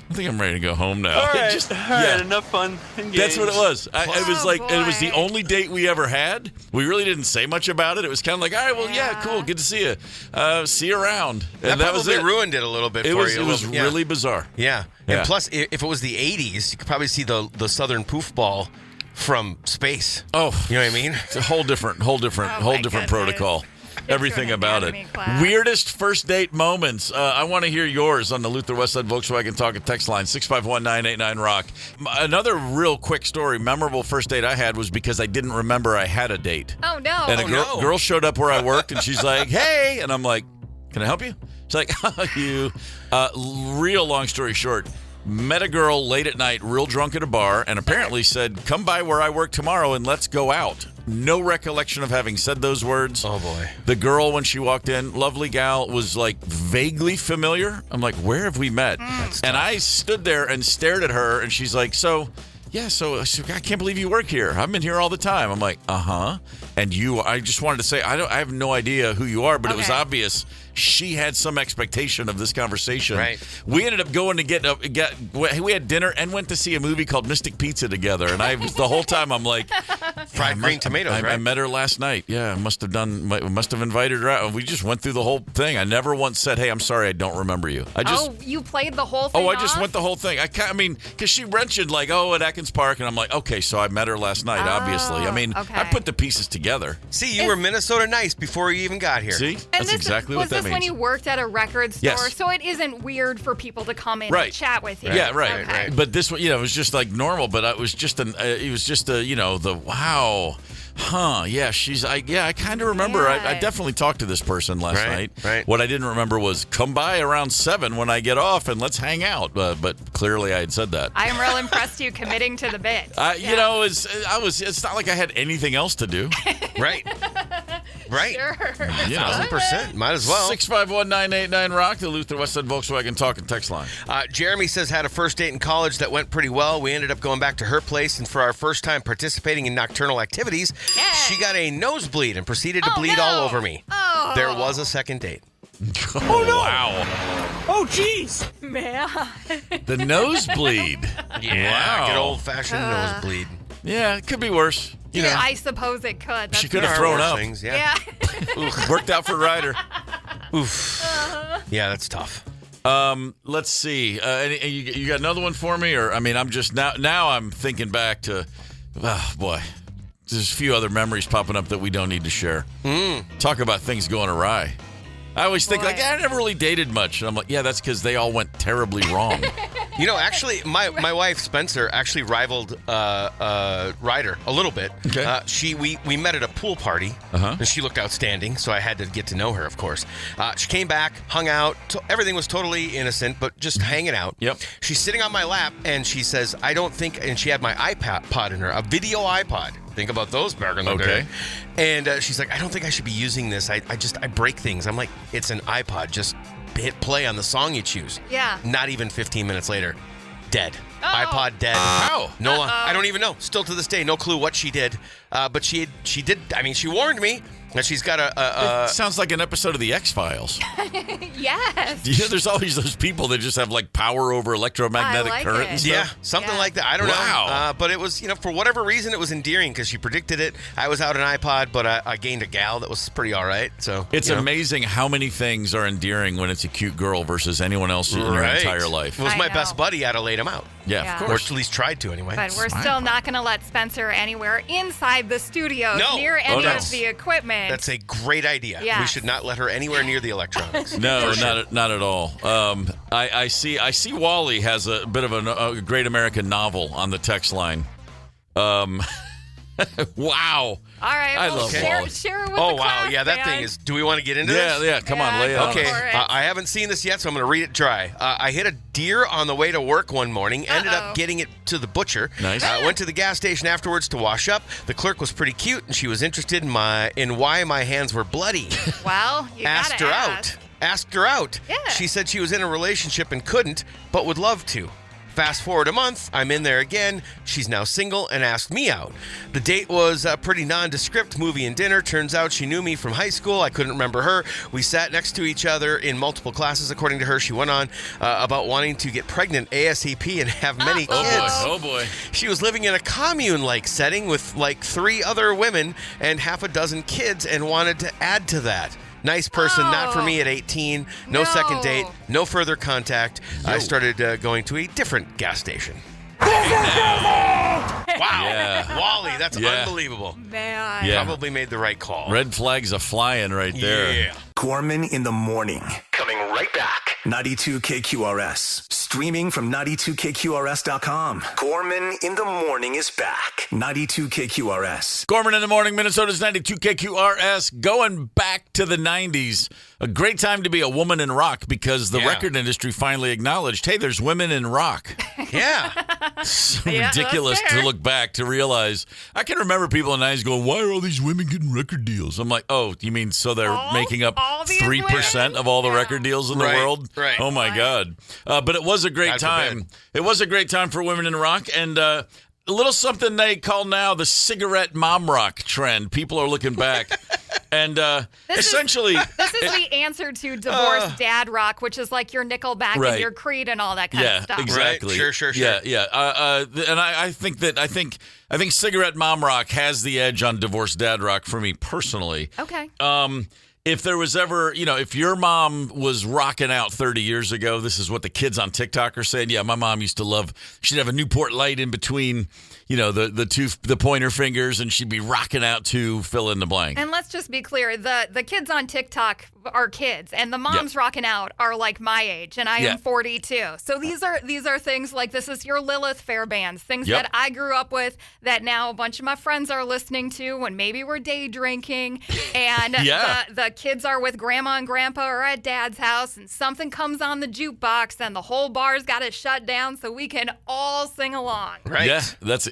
I think I'm ready to go home now. All right, enough fun. Engaged. That's what it was. It was the only date we ever had. We really didn't say much about it. It was kind of like, all right, well, yeah, cool, good to see you. See you around. And that was it. Ruined it a little bit for you. It was really bizarre. Yeah. And plus, if it was the 80s, you could probably see the Southern poof ball from space. Oh, you know what I mean? It's a whole different protocol. Everything about it. Weirdest first date moments. I want to hear yours on the Luther Westside Volkswagen Talk and Text line, 651-989-ROCK. Another real quick story, memorable first date I had was because I didn't remember I had a date. Oh, no. And a girl showed up where I worked, and she's like, hey. And I'm like, can I help you? She's like, you. Real long story short. Met a girl late at night, real drunk at a bar, and apparently said, come by where I work tomorrow and let's go out. No recollection of having said those words. Oh, boy. The girl, when she walked in, lovely gal, was like vaguely familiar. I'm like, where have we met? And I stood there and stared at her, and she's like, so I can't believe you work here. I've been here all the time. I'm like, uh-huh. And I just wanted to say, I have no idea who you are, but it was obvious she had some expectation of this conversation. Right. We ended up going to we had dinner and went to see a movie called Mystic Pizza together. And the whole time I'm like, fried green tomatoes, right? I met her last night. Yeah, must have invited her out. We just went through the whole thing. I never once said, hey, I'm sorry, I don't remember you. You played the whole thing I just went the whole thing. Because she mentioned like, at Atkins Park, and I'm like, okay, so I met her last night, obviously. I mean, I put the pieces together. See, you were Minnesota nice before you even got here. See? That's exactly what that means. Was this when you worked at a record store? Yes. So it isn't weird for people to come in and chat with you. Yeah, right. Okay. But this one, it was just like normal, but it was just wow. Yeah, I kind of remember. Yeah. I definitely talked to this person last night. Right. What I didn't remember was come by around 7 when I get off and let's hang out. But clearly I had said that. I am real impressed you committing to the bit. You know, it's not like I had anything else to do. Right. Right. Sure. 1,000%. Might as well. 651-989-ROCK, the Luther Westside Volkswagen Talk and Text line. Jeremy says, had a first date in college that went pretty well. We ended up going back to her place, and for our first time participating in nocturnal activities, she got a nosebleed and proceeded to bleed all over me. Oh. There was a second date. Oh, no. Wow. Oh, jeez. Man. The nosebleed. Yeah. Wow. Good old-fashioned nosebleed. Yeah, it could be worse. You know, I suppose it could. she could have thrown up. Things, Yeah. Worked out for Ryder. Oof. Yeah, that's tough. Let's see. You got another one for me? Or, I mean, I'm just now I'm thinking back to, oh, boy. There's a few other memories popping up that we don't need to share. Talk about things going awry. I always think, I never really dated much. And I'm like, yeah, that's because they all went terribly wrong. You know, actually, my wife, Spencer, actually rivaled Ryder a little bit. Okay. We met at a pool party, and she looked outstanding, so I had to get to know her, of course. She came back, hung out. Everything was totally innocent, but just hanging out. Yep. She's sitting on my lap, and she says, I don't think, and she had my iPod in her, a video iPod. Think about those back in the day. And she's like, I don't think I should be using this. I break things. I'm like, it's an iPod. Just hit play on the song you choose. Yeah. Not even 15 minutes later, dead. iPod dead. How? No, I don't even know. Still to this day, no clue what she did. But she did. I mean, she warned me. And she's got It sounds like an episode of the X-Files. Yes. You know, there's always those people that just have like power over electromagnetic current and stuff. Yeah, something like that. I don't know. But it was, for whatever reason, it was endearing because she predicted it. I was out an iPod, but I gained a gal that was pretty all right. So it's amazing how many things are endearing when it's a cute girl versus anyone else in your entire life. It was my best buddy. I'd have laid him out. Yeah, of course. Or at least tried to anyway. But we're still not going to let Spencer anywhere inside the studio near any of the equipment. That's a great idea. Yes. We should not let her anywhere near the electronics. No, not at all. I see Wally has a bit of a great American novel on the text line. Wow. All right. I love Wally. Share it with the class, Yeah, that thing is. Do we want to get into this? Yeah. Come on, lay it on. Okay. I haven't seen this yet, so I'm going to read it dry. I hit a deer on the way to work one morning. Ended up getting it to the butcher. Nice. Went to the gas station afterwards to wash up. The clerk was pretty cute, and she was interested in why my hands were bloody. Well, you Asked her out. Yeah. She said she was in a relationship and couldn't, but would love to. Fast forward a month, I'm in there again. She's now single and asked me out. The date was pretty nondescript, movie and dinner. Turns out she knew me from high school. I couldn't remember her. We sat next to each other in multiple classes, according to her. She went on about wanting to get pregnant ASAP and have many kids. Oh boy. She was living in a commune-like setting with like 3 other women and half a dozen kids and wanted to add to that. Nice person, not for me at 18. No second date, no further contact. I started going to a different gas station. Wow. Yeah. Wally, that's unbelievable. Man. Yeah. Probably made the right call. Red flags a flying right there. Yeah. Gorman in the morning. Coming right back. 92 KQRS. Streaming from 92KQRS.com. Gorman in the morning is back. 92 KQRS. Gorman in the morning, Minnesota's 92 KQRS. Going back to the 90s. A great time to be a woman in rock because the record industry finally acknowledged, hey, there's women in rock. Yeah. It's ridiculous to look back to realize. I can remember people in the 90s going, why are all these women getting record deals? I'm like, oh, you mean so they're making up 3% of all the record deals in the world? Right. Oh, my God. But it was a great time. It was a great time for women in rock. And a little something they call now the cigarette mom rock trend. People are looking back. And essentially... This is the answer to divorced dad rock, which is like your Nickelback and your Creed and all that kind of stuff. Yeah, exactly. Right. Sure. Yeah. And I think cigarette mom rock has the edge on divorced dad rock for me personally. Okay. if there was ever, if your mom was rocking out 30 years ago, this is what the kids on TikTok are saying. Yeah, my mom used to love, she'd have a Newport Light in between, the pointer fingers, and she'd be rocking out to fill in the blank. And let's just be clear, the kids on TikTok are kids, and the moms rocking out are like my age, and I am 42. So these are things like, this is your Lilith Fair bands, things that I grew up with that now a bunch of my friends are listening to when maybe we're day drinking, and the kids are with grandma and grandpa or at dad's house, and something comes on the jukebox, and the whole bar's got it shut down so we can all sing along. Right. Yeah, that's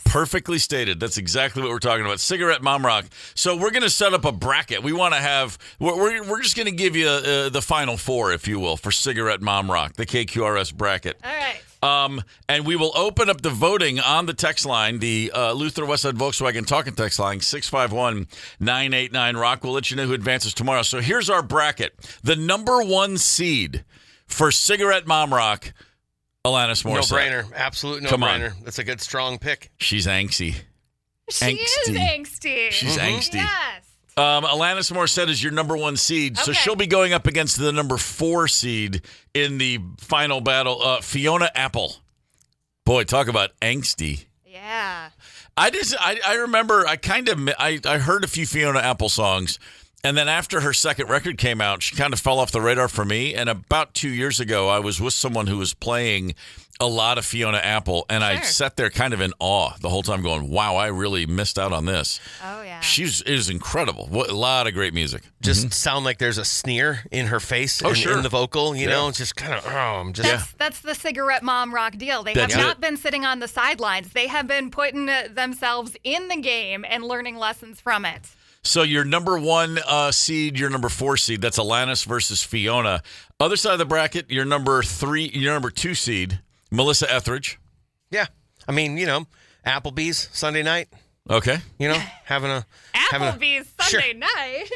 perfectly stated. That's exactly what we're talking about. Cigarette Mom Rock. So we're going to set up a bracket. We want to have, we're just going to give you the final four, if you will, for Cigarette Mom Rock, the KQRS bracket. All right. And we will open up the voting on the text line, the Luther Westside Volkswagen talking text line, 651-989-ROCK. We'll let you know who advances tomorrow. So here's our bracket. The number one seed for Cigarette Mom Rock, Alanis Morissette. No-brainer. Absolute no-brainer. That's a good, strong pick. She's angsty. She is angsty. She's angsty. Yes. Alanis Morissette is your number one seed, so she'll be going up against the number 4 seed in the final battle, Fiona Apple. Boy, talk about angsty. Yeah. I remember I heard a few Fiona Apple songs, and then after her second record came out, she kind of fell off the radar for me. And about 2 years ago, I was with someone who was playing a lot of Fiona Apple, and I sat there kind of in awe the whole time going, wow, I really missed out on this. Oh, yeah. It was incredible. A lot of great music. Just sound like there's a sneer in her face in the vocal, you know? Just kind of, That's the Cigarette Mom Rock deal. They have not been sitting on the sidelines. They have been putting themselves in the game and learning lessons from it. So your number 1 seed, your number 4 seed, that's Alanis versus Fiona. Other side of the bracket, your number 2 seed, Melissa Etheridge. Yeah. I mean, Applebee's Sunday night. Okay. Having a Applebee's Sunday night.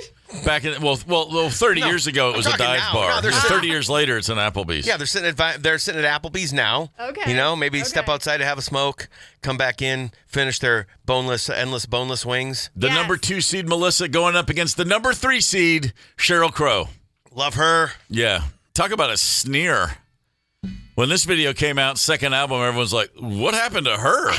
Back in 30 years ago it was a dive bar. 30 years later it's an Applebee's. Yeah, they're sitting at Applebee's now. Okay. Maybe step outside to have a smoke, come back in, finish their endless boneless wings. The number 2 seed Melissa going up against the number 3 seed Sheryl Crow. Love her. Yeah. Talk about a sneer. When this video came out, second album, everyone's like, what happened to her?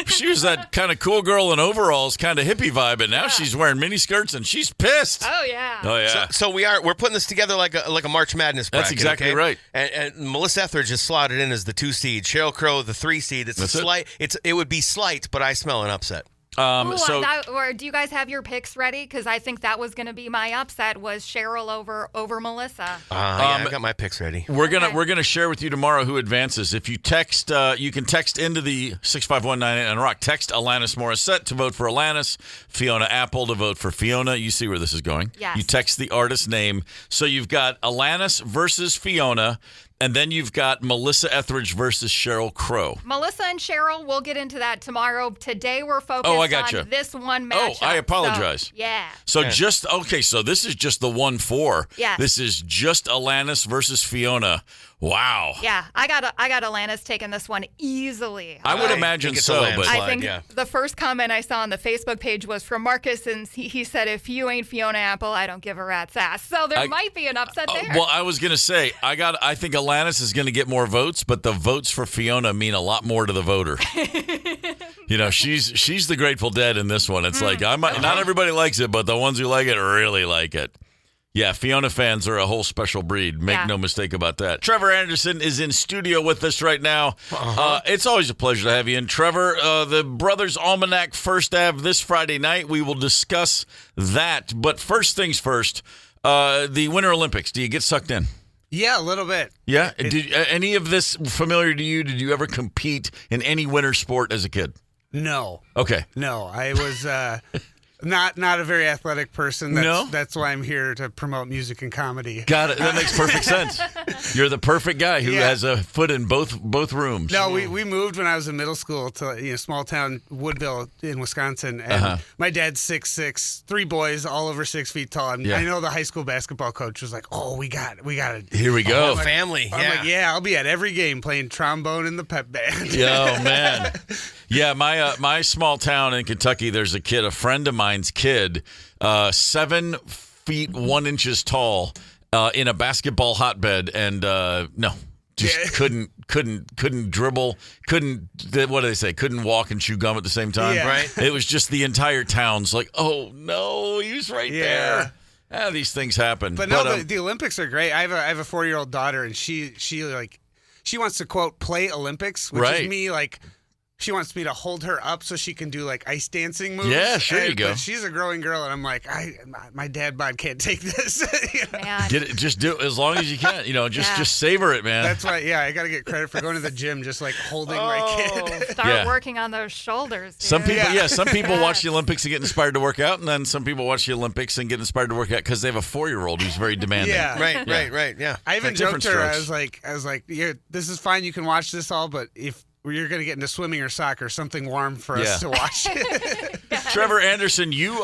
She was that kind of cool girl in overalls, kind of hippie vibe, and now she's wearing mini skirts and she's pissed. Oh, yeah. Oh, yeah. So we're putting this together like a March Madness bracket. That's exactly right. And Melissa Etheridge is slotted in as the 2 seed. Sheryl Crow, the 3 seed. It would be slight, but I smell an upset. Or do you guys have your picks ready? Because I think that was going to be my upset, was Sheryl over Melissa. I got my picks ready. We're gonna share with you tomorrow who advances. If you text, you can text into the 65198 and rock. Text Alanis Morissette to vote for Alanis, Fiona Apple to vote for Fiona. You see where this is going. Yes. You text the artist name. So you've got Alanis versus Fiona. And then you've got Melissa Etheridge versus Sheryl Crow. Melissa and Sheryl, we'll get into that tomorrow. Today we're focused on this one matchup. Oh, I apologize. So so this is just the 1-4. Yes. This is just Alanis versus Fiona. Wow. Yeah, I got Alanis taking this one easily. I would imagine so, but I think the first comment I saw on the Facebook page was from Marcus, and he said, "If you ain't Fiona Apple, I don't give a rat's ass." So there might be an upset there. Well, I was gonna say I think Alanis is gonna get more votes, but the votes for Fiona mean a lot more to the voter. She's the Grateful Dead in this one. It's like not everybody likes it, but the ones who like it really like it. Yeah, Fiona fans are a whole special breed. Make no mistake about that. Trevor Anderson is in studio with us right now. It's always a pleasure to have you in. Trevor, the Brothers Almanac First Ave this Friday night. We will discuss that. But first things first, the Winter Olympics. Do you get sucked in? Yeah, a little bit. Yeah? Did any of this familiar to you? Did you ever compete in any winter sport as a kid? No. Okay. No, I was... Not a very athletic person. That's why I'm here to promote music and comedy. Got it. That makes perfect sense. You're the perfect guy who has a foot in both rooms. No, we moved when I was in middle school to small town Woodville in Wisconsin, and my dad's 6'6", 3 boys all over 6 feet tall. And I know the high school basketball coach was like, "Oh, we got it. Here we go, family." I'm like, I'll be at every game playing trombone in the pep band. Oh man. Yeah, my small town in Kentucky, there's a friend of mine's kid, 7 feet 1 inches tall in a basketball hotbed, and no. Just couldn't dribble, what do they say? Couldn't walk and chew gum at the same time. Yeah. Right. It was just the entire town's like, oh no, he's right there. These things happen. But no, the Olympics are great. I have a 4-year-old daughter, and she wants to quote play Olympics, which is me like. She wants me to hold her up so she can do like ice dancing moves. Yeah, sure you go. But she's a growing girl, and I'm like, my dad bod can't take this. Man. Get it, just do it as long as you can. Just savor it, man. That's why. Yeah, I got to get credit for going to the gym, just like holding my kid. Start working on those shoulders. Dude. Some people watch the Olympics and get inspired to work out, and then some people watch the Olympics and get inspired to work out because they have a 4-year-old who's very demanding. Yeah, right. Yeah, I even joked to her. I was like, yeah, this is fine. You can watch this all, but if you're going to get into swimming or soccer, something warm for us to watch. Trevor Anderson, you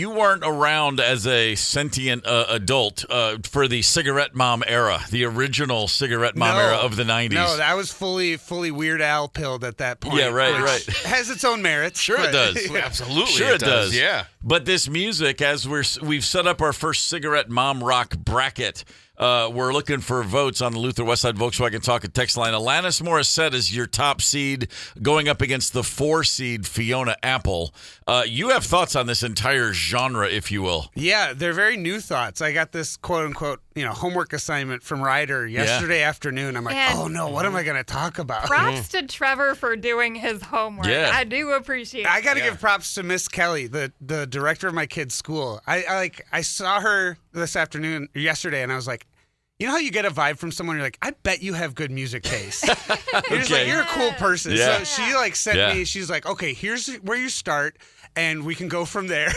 weren't around as a sentient adult for the cigarette mom era, the original cigarette mom era of the 90s. No, that was fully Weird Al pilled at that point. Yeah, right. Has its own merits. Sure it does. Absolutely. Sure it does. Yeah. But this music, as we've set up our first cigarette mom rock bracket, we're looking for votes on the Luther Westside Volkswagen Talk and Text line. Alanis Morissette is your top seed going up against the 4 seed Fiona Apple. You have thoughts on this entire genre, if you will. Yeah, they're very new thoughts. I got this quote unquote, homework assignment from Ryder yesterday afternoon. I'm like, oh no, what am I going to talk about? Props to Trevor for doing his homework. Yeah. I do appreciate it. I got to give props to Miss Kelly, the director of my kid's school. I saw her yesterday, and I was like, you know how you get a vibe from someone, you're like, I bet you have good music taste. You're just like, you're a cool person. Yeah. So she sent me, she's like, okay, here's where you start, and we can go from there.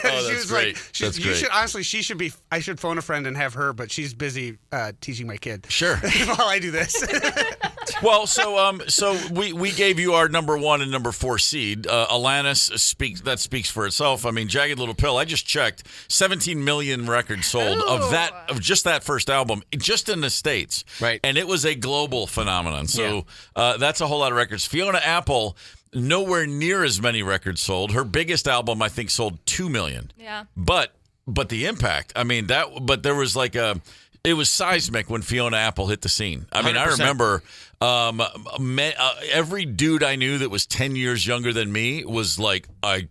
That's great. That's great. I should phone a friend and have her, but she's busy teaching my kid. Sure. While I do this. Well, so we gave you our number 1 and number 4 seed. Alanis speaks for itself. I mean, Jagged Little Pill. I just checked, 17 million records sold of just that first album, just in the States. Right. And it was a global phenomenon. So that's a whole lot of records. Fiona Apple, nowhere near as many records sold. Her biggest album, I think, sold 2 million. Yeah. But the impact. I mean but there was it was seismic when Fiona Apple hit the scene. I mean, 100%. I remember every dude I knew that was 10 years younger than me was like, I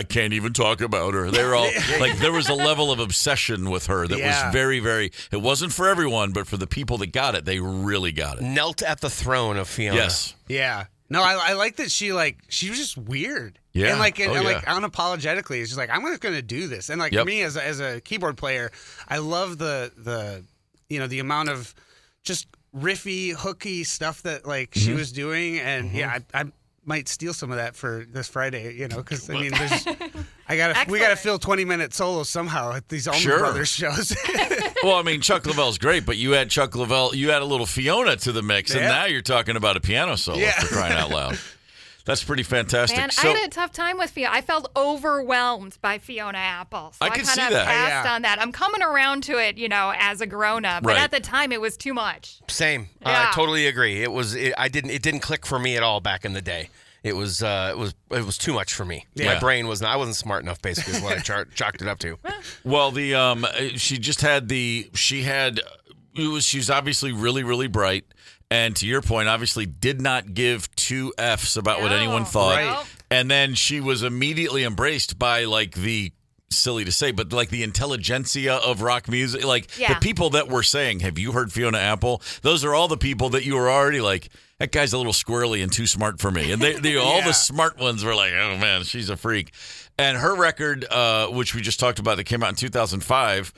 can't even talk about her. They were all like, there was a level of obsession with her that was very, very, it wasn't for everyone, but for the people that got it, they really got it. Knelt at the throne of Fiona. Yes. Yeah. No, I like that she was just weird. Yeah. And unapologetically, it's just like, I'm just going to do this. And me as a keyboard player, I love the amount of just riffy, hooky stuff that she was doing. And I might steal some of that for this Friday, because I mean, we got to fill 20-minute solos somehow at these Allman Brothers shows. Well, I mean, Chuck Leavell's great, but you had Chuck Leavell, you had a little Fiona to the mix, and now you're talking about a piano solo for crying out loud. That's pretty fantastic. Man, I had a tough time with Fiona. I felt overwhelmed by Fiona Apple. So I can see that. Passed on that. I'm coming around to it, as a grown-up. But at the time, it was too much. Same. Yeah. I totally agree. It didn't click for me at all back in the day. It was too much for me. Yeah. My brain I wasn't smart enough, basically, is what I chalked it up to. Well, she's obviously really, really bright. And to your point, obviously did not give 2 Fs about what anyone thought. Right. And then she was immediately embraced by the silly to say, but the intelligentsia of rock music. The people that were saying, have you heard Fiona Apple? Those are all the people that you were already like, that guy's a little squirrely and too smart for me. And they all the smart ones were like, oh man, she's a freak. And her record, which we just talked about, that came out in 2005,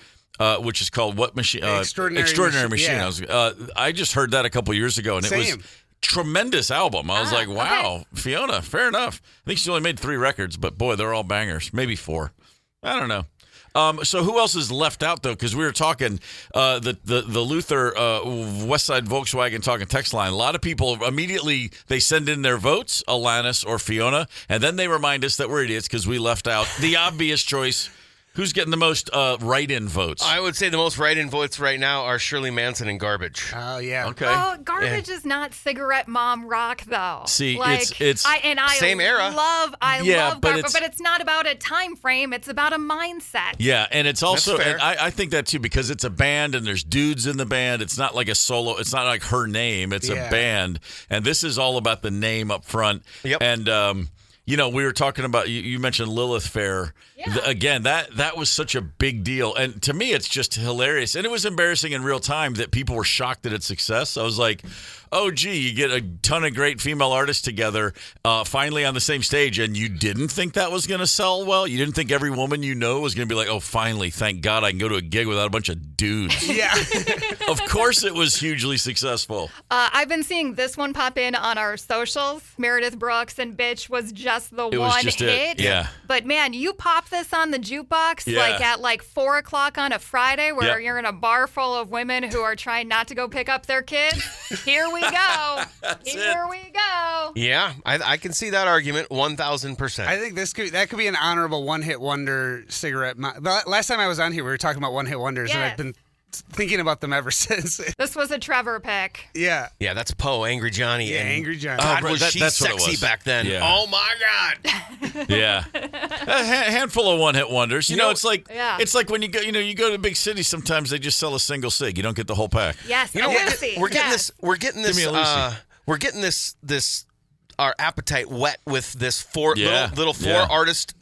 which is called What Machine? Extraordinary Machine. Yeah. I just heard that a couple years ago, and it was tremendous album. I was like, wow, Fiona, fair enough. I think she's only made 3 records, but boy, they're all bangers. Maybe 4. I don't know. So who else is left out, though? Because we were talking the Luther Westside Volkswagen Talking text line. A lot of people immediately, they send in their votes, Alanis or Fiona, and then they remind us that we're idiots because we left out the obvious choice, Who's getting the most write-in votes? I would say the most write-in votes right now are Shirley Manson and Garbage. Oh, yeah. Okay. Oh, Garbage is not cigarette mom rock, though. See, like, it's same era. I love Garbage, but but it's not about a time frame. It's about a mindset. Yeah, and it's also, That's fair. and I think that too, because it's a band and there's dudes in the band. It's not like a solo. It's not like her name. It's a band, and this is all about the name up front. Yep. And we were talking about, you mentioned Lilith Fair. Yeah. Again, that was such a big deal. And to me, it's just hilarious. And it was embarrassing in real time that people were shocked at its success. I was like, oh, gee, you get a ton of great female artists together finally on the same stage, and you didn't think that was going to sell well? You didn't think every woman you know was going to be like, oh, finally, thank God I can go to a gig without a bunch of dudes. Yeah. Of course it was hugely successful. I've been seeing this one pop in on our socials. Meredith Brooks and Bitch was just the one hit. Yeah. But, man, you pop this on the jukebox at 4 o'clock on a Friday where you're in a bar full of women who are trying not to go pick up their kids. Here we go. Here we go. Yeah, I can see that argument 1,000%. I think that could be an honorable one-hit wonder cigarette. Last time I was on here, we were talking about one-hit wonders, and I've been thinking about them ever since. This was a Trevor pick. Yeah. Yeah, that's Poe, Angry Johnny. Yeah, and Angry Johnny. God, Oh, was she that's what it sexy was. back then. Yeah. Oh, my God. Yeah, a handful of one-hit wonders. You know, it's like when you go to big cities. Sometimes they just sell a single cig. You don't get the whole pack. Yes, we're getting this. We're getting this. Give me a Lucy. We're getting this. Our appetite wet with this little four Yeah. artist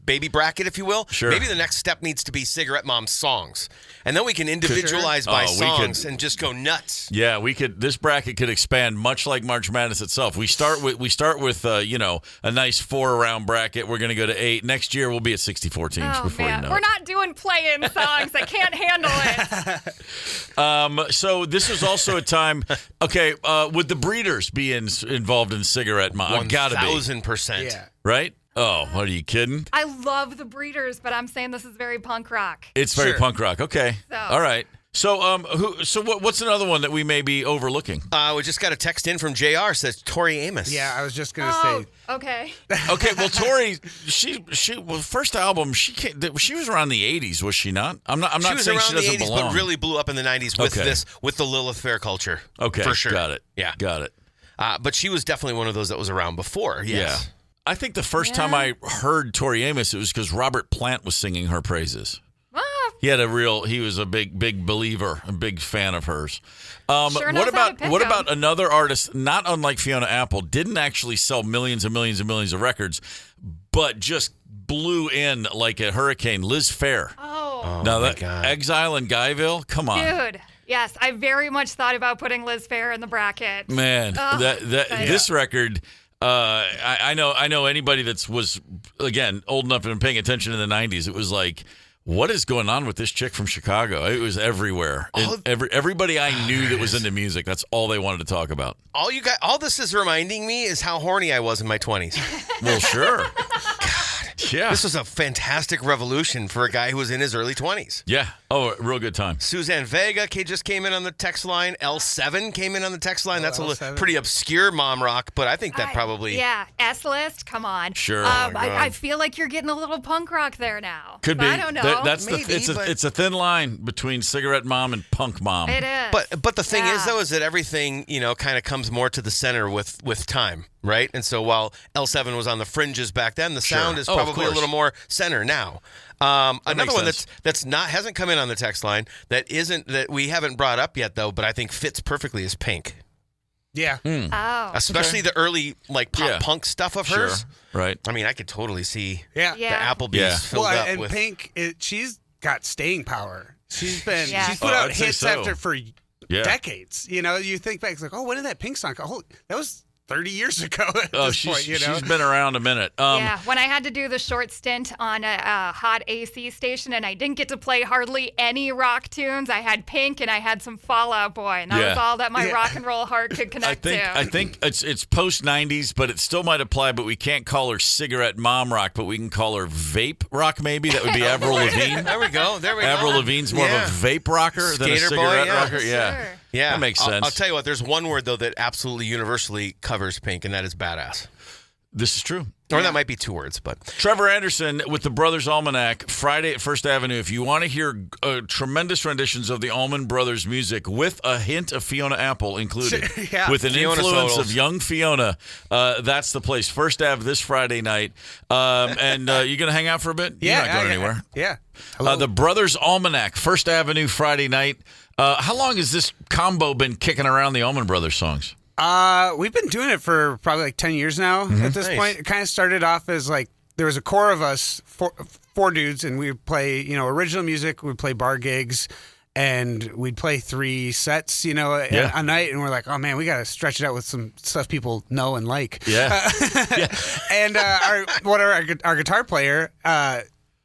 baby bracket, if you will. Sure. Maybe the next step needs to be Cigarette Mom's songs, and then we can individualize by songs and just go nuts. Yeah, we could. This bracket could expand much like March Madness itself. We start with a nice 4-round bracket. We're going to go to 8. Next year we'll be at 64 teams before you know We're it. not doing play-in songs. I can't handle it. So this was also a time. Okay, would the Breeders be involved in Cigarette Mom? Gotta be 1,000%. Yeah. right. Oh, what are you kidding? I love the Breeders, but I'm saying this is very punk rock. It's very punk rock. Okay, all right. So, what's another one that we may be overlooking? We just got a text in from JR says Tori Amos. Yeah, I was just gonna say. Okay. Okay, well, Tori, first album she was around the 80s, was she not? I'm not She was saying around she doesn't the 80s, belong. but really blew up in the 90s with the Lilith Fair culture. Okay, for sure. got it. Yeah, got it. But she was definitely one of those that was around before. Yes. Yeah. I think the first time I heard Tori Amos, it was because Robert Plant was singing her praises. He was a big believer, a big fan of hers. What about another artist, not unlike Fiona Apple, didn't actually sell millions and millions and millions of records, but just blew in like a hurricane? Liz Phair. Now that God. Exile in Guyville, come on, dude. Yes, I very much thought about putting Liz Phair in the bracket. man. This record. I know anybody that was again old enough and paying attention in the 90s. It was like, what is going on with this chick from Chicago? It was everywhere. Everybody I knew that was into music, that's all they wanted to talk about. All this is reminding me is how horny I was in my 20s. Well, sure. Yeah. This was a fantastic revolution for a guy who was in his early 20s. Yeah. Oh, a real good time. Suzanne Vega just came in on the text line. L7 came in on the text line. That's a pretty obscure mom rock, but I think that probably... Yeah, S-List, come on. Sure. I feel like you're getting a little punk rock there now. Could be. I don't know. It's a thin line between Cigarette Mom and Punk Mom. It is. But the thing is, though, is that everything, kind of comes more to the center with time, right? And so while L7 was on the fringes back then, the sound is probably a little more center now. Another one hasn't come in on the text line that we haven't brought up yet, though, but I think fits perfectly is Pink. Yeah. Especially the early pop punk stuff of hers. Sure. Right. I mean, I could totally see the Yeah. Applebee's filled up and with... Pink, she's got staying power. She's put I'd out say hits so. after for decades. You think back, it's like, when did that Pink song come? Oh, that was 30 years ago at this point, she's been around a minute. When I had to do the short stint on a hot AC station and I didn't get to play hardly any rock tunes, I had Pink and I had some Fall Out Boy, and that was all that my rock and roll heart could connect to. I think it's post-90s, but it still might apply, but we can't call her cigarette mom rock, but we can call her vape rock maybe. That would be Avril Lavigne. There we go. Avril Lavigne's more of a vape rocker than a Skater cigarette boy, rocker. Sure. Yeah, that makes sense. I'll tell you what, there's one word, though, that absolutely universally covers Pink, and that is badass. This is true. Or that might be 2 words, but. Trevor Anderson with the Brothers Almanac, Friday at First Avenue. If you want to hear tremendous renditions of the Allman Brothers music with a hint of Fiona Apple included, with an Fiona influence Sodals. of young Fiona, that's the place. First Ave this Friday night. And you going to hang out for a bit? Yeah. You're not going anywhere. Yeah. The Brothers Almanac, First Avenue, Friday night. How long has this combo been kicking around the Allman Brothers songs? We've been doing it for probably like 10 years now at this point. It kind of started off as like there was a core of us, four dudes, and we'd play, original music. We'd play bar gigs, and we'd play 3 sets, a night. And we're like, oh man, we got to stretch it out with some stuff people know and like. Yeah. And our guitar player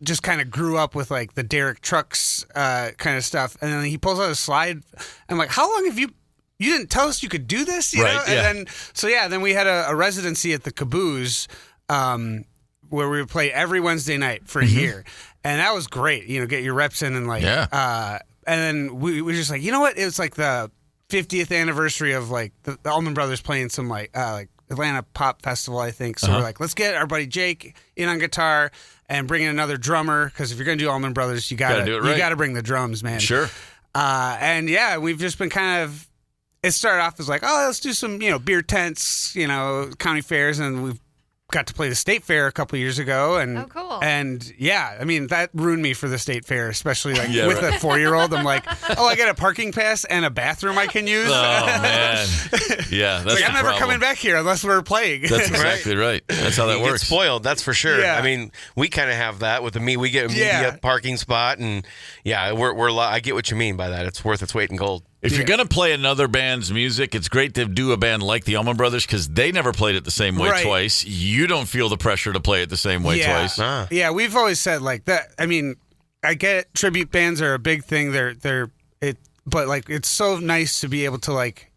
just kind of grew up with like the Derek Trucks kind of stuff. And then he pulls out a slide. I'm like, how long have you didn't tell us you could do this? You know? And then we had a residency at the Caboose where we would play every Wednesday night for a year. And that was great, get your reps in and like, and then we were just like, you know what? It was like the 50th anniversary of like the Allman Brothers playing some like Atlanta Pop Festival, I think. So we're like, let's get our buddy Jake in on guitar and bring in another drummer. Because if you're going to do Allman Brothers, you got to bring the drums, man. Sure. And we've just been kind of, it started off as like, oh, let's do some, beer tents, county fairs, and we've got to play the state fair a couple years ago, and cool. And that ruined me for the state fair, especially like with a 4-year-old. I'm like, oh, I got a parking pass and a bathroom I can use. Oh man, yeah, that's like I'm never coming back here unless we're playing. That's exactly right. That's how that you works. Get spoiled, that's for sure. Yeah. I mean, we kind of have that with we get a media parking spot, and I get what you mean by that. It's worth its weight in gold. If you're going to play another band's music, it's great to do a band like the Allman Brothers because they never played it the same way twice. You don't feel the pressure to play it the same way twice. Yeah, we've always said like that. I mean, I get tribute bands are a big thing. But like it's so nice to be able to like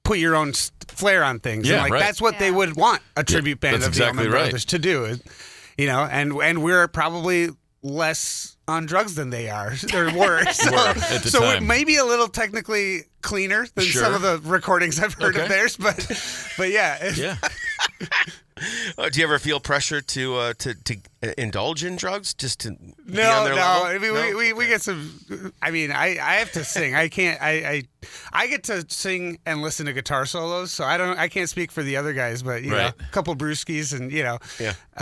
put your own flair on things. Yeah, and like that's what they would want a tribute band of the Allman Brothers to do. And we're probably less on drugs than they are. They're worse. So we're maybe a little technically cleaner than some of the recordings I've heard of theirs, but yeah. Yeah. Do you ever feel pressure to indulge in drugs just to be No. on their level? I mean, we get some. I mean, I have to sing. I can't. I get to sing and listen to guitar solos, so I can't speak for the other guys, but a couple brewskis and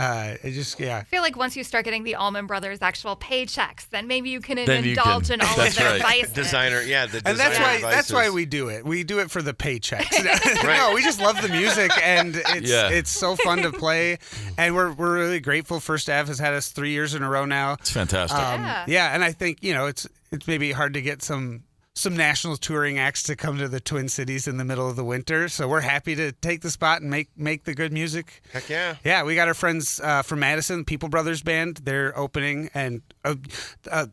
I feel like once you start getting the Allman Brothers actual paychecks, then maybe you can indulge in all of their vices. Designer, and that's why we do it. We do it for the paychecks. No, we just love the music, and it's so fun to play, and we're really grateful. First Ave has had us 3 years in a row now. It's fantastic. And I think it's maybe hard to get some national touring acts to come to the Twin Cities in the middle of the winter. So we're happy to take the spot and make the good music. Heck yeah. Yeah, we got our friends from Madison, People Brothers Band. They're opening, and an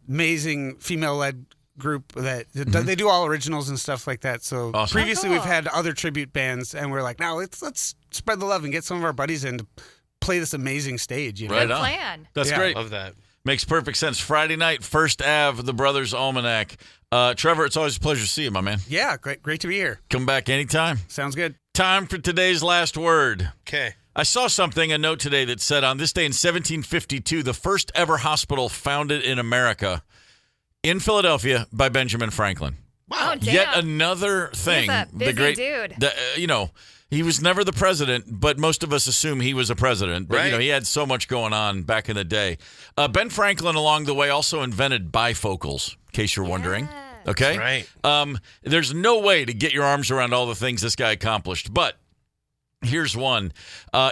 amazing female-led group that they do all originals and stuff like that. So previously we've had other tribute bands, and we're like, now let's spread the love and get some of our buddies in to play this amazing stage. Right Good on. plan. That's great. Love that. Makes perfect sense. Friday night, First Ave, the Brothers Almanac. Trevor, it's always a pleasure to see you, my man. Yeah, great to be here. Come back anytime. Sounds good. Time for today's last word. Okay. I saw a note today that said on this day in 1752, the first ever hospital founded in America in Philadelphia by Benjamin Franklin. Wow. Oh, damn. Yet another thing. He's a busy the great dude. He was never the president, but most of us assume he was a president. But, right. he had so much going on back in the day. Ben Franklin, along the way, also invented bifocals, in case you're wondering. Okay? Right. There's no way to get your arms around all the things this guy accomplished, but here's one.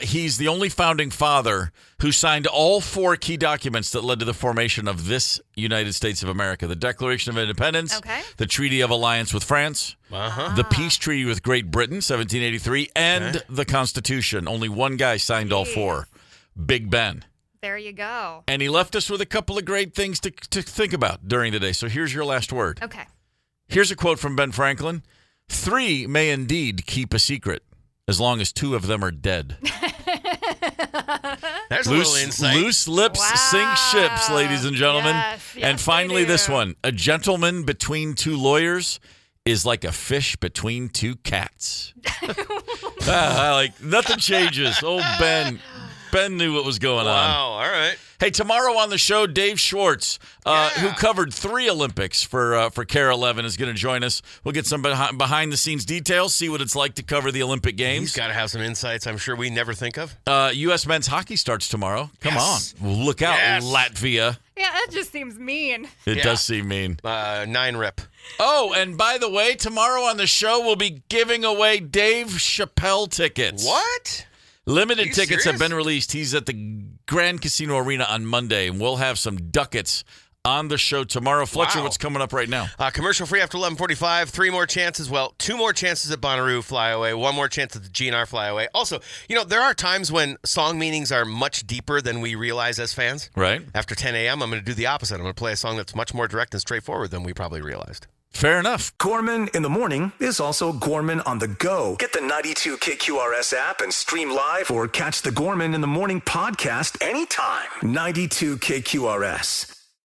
He's the only founding father who signed all 4 key documents that led to the formation of this United States of America. The Declaration of Independence, the Treaty of Alliance with France, the Peace Treaty with Great Britain, 1783, and the Constitution. Only one guy signed all 4, Big Ben. There you go. And he left us with a couple of great things to think about during the day. So here's your last word. Okay. Here's a quote from Ben Franklin. 3 may indeed keep a secret, as long as 2 of them are dead. There's a little insight. Loose lips sink ships, ladies and gentlemen. Yes, and finally, this one. A gentleman between 2 lawyers is like a fish between 2 cats. Nothing changes. Oh, Ben, Ben knew what was going on. Wow, all right. Hey, tomorrow on the show, Dave Schwartz, who covered 3 Olympics for KARE 11, is going to join us. We'll get some behind-the-scenes details, see what it's like to cover the Olympic Games. He's got to have some insights I'm sure we never think of. U.S. men's hockey starts tomorrow. Come on. Look out, Latvia. Yeah, that just seems mean. It does seem mean. 9 rip. Oh, and by the way, tomorrow on the show, we'll be giving away Dave Chappelle tickets. What? Limited tickets have been released. He's at the Grand Casino Arena on Monday, and we'll have some ducats on the show tomorrow. Fletcher, what's coming up right now? Commercial free after 11:45. 3 more chances. Well, 2 more chances at Bonnaroo Flyaway. 1 more chance at the GNR Flyaway. Also, there are times when song meanings are much deeper than we realize as fans. Right. After 10 a.m., I'm going to do the opposite. I'm going to play a song that's much more direct and straightforward than we probably realized. Fair enough. Gorman in the Morning is also Gorman on the go. Get the 92 KQRS app and stream live or catch the Gorman in the Morning podcast anytime. 92 KQRS.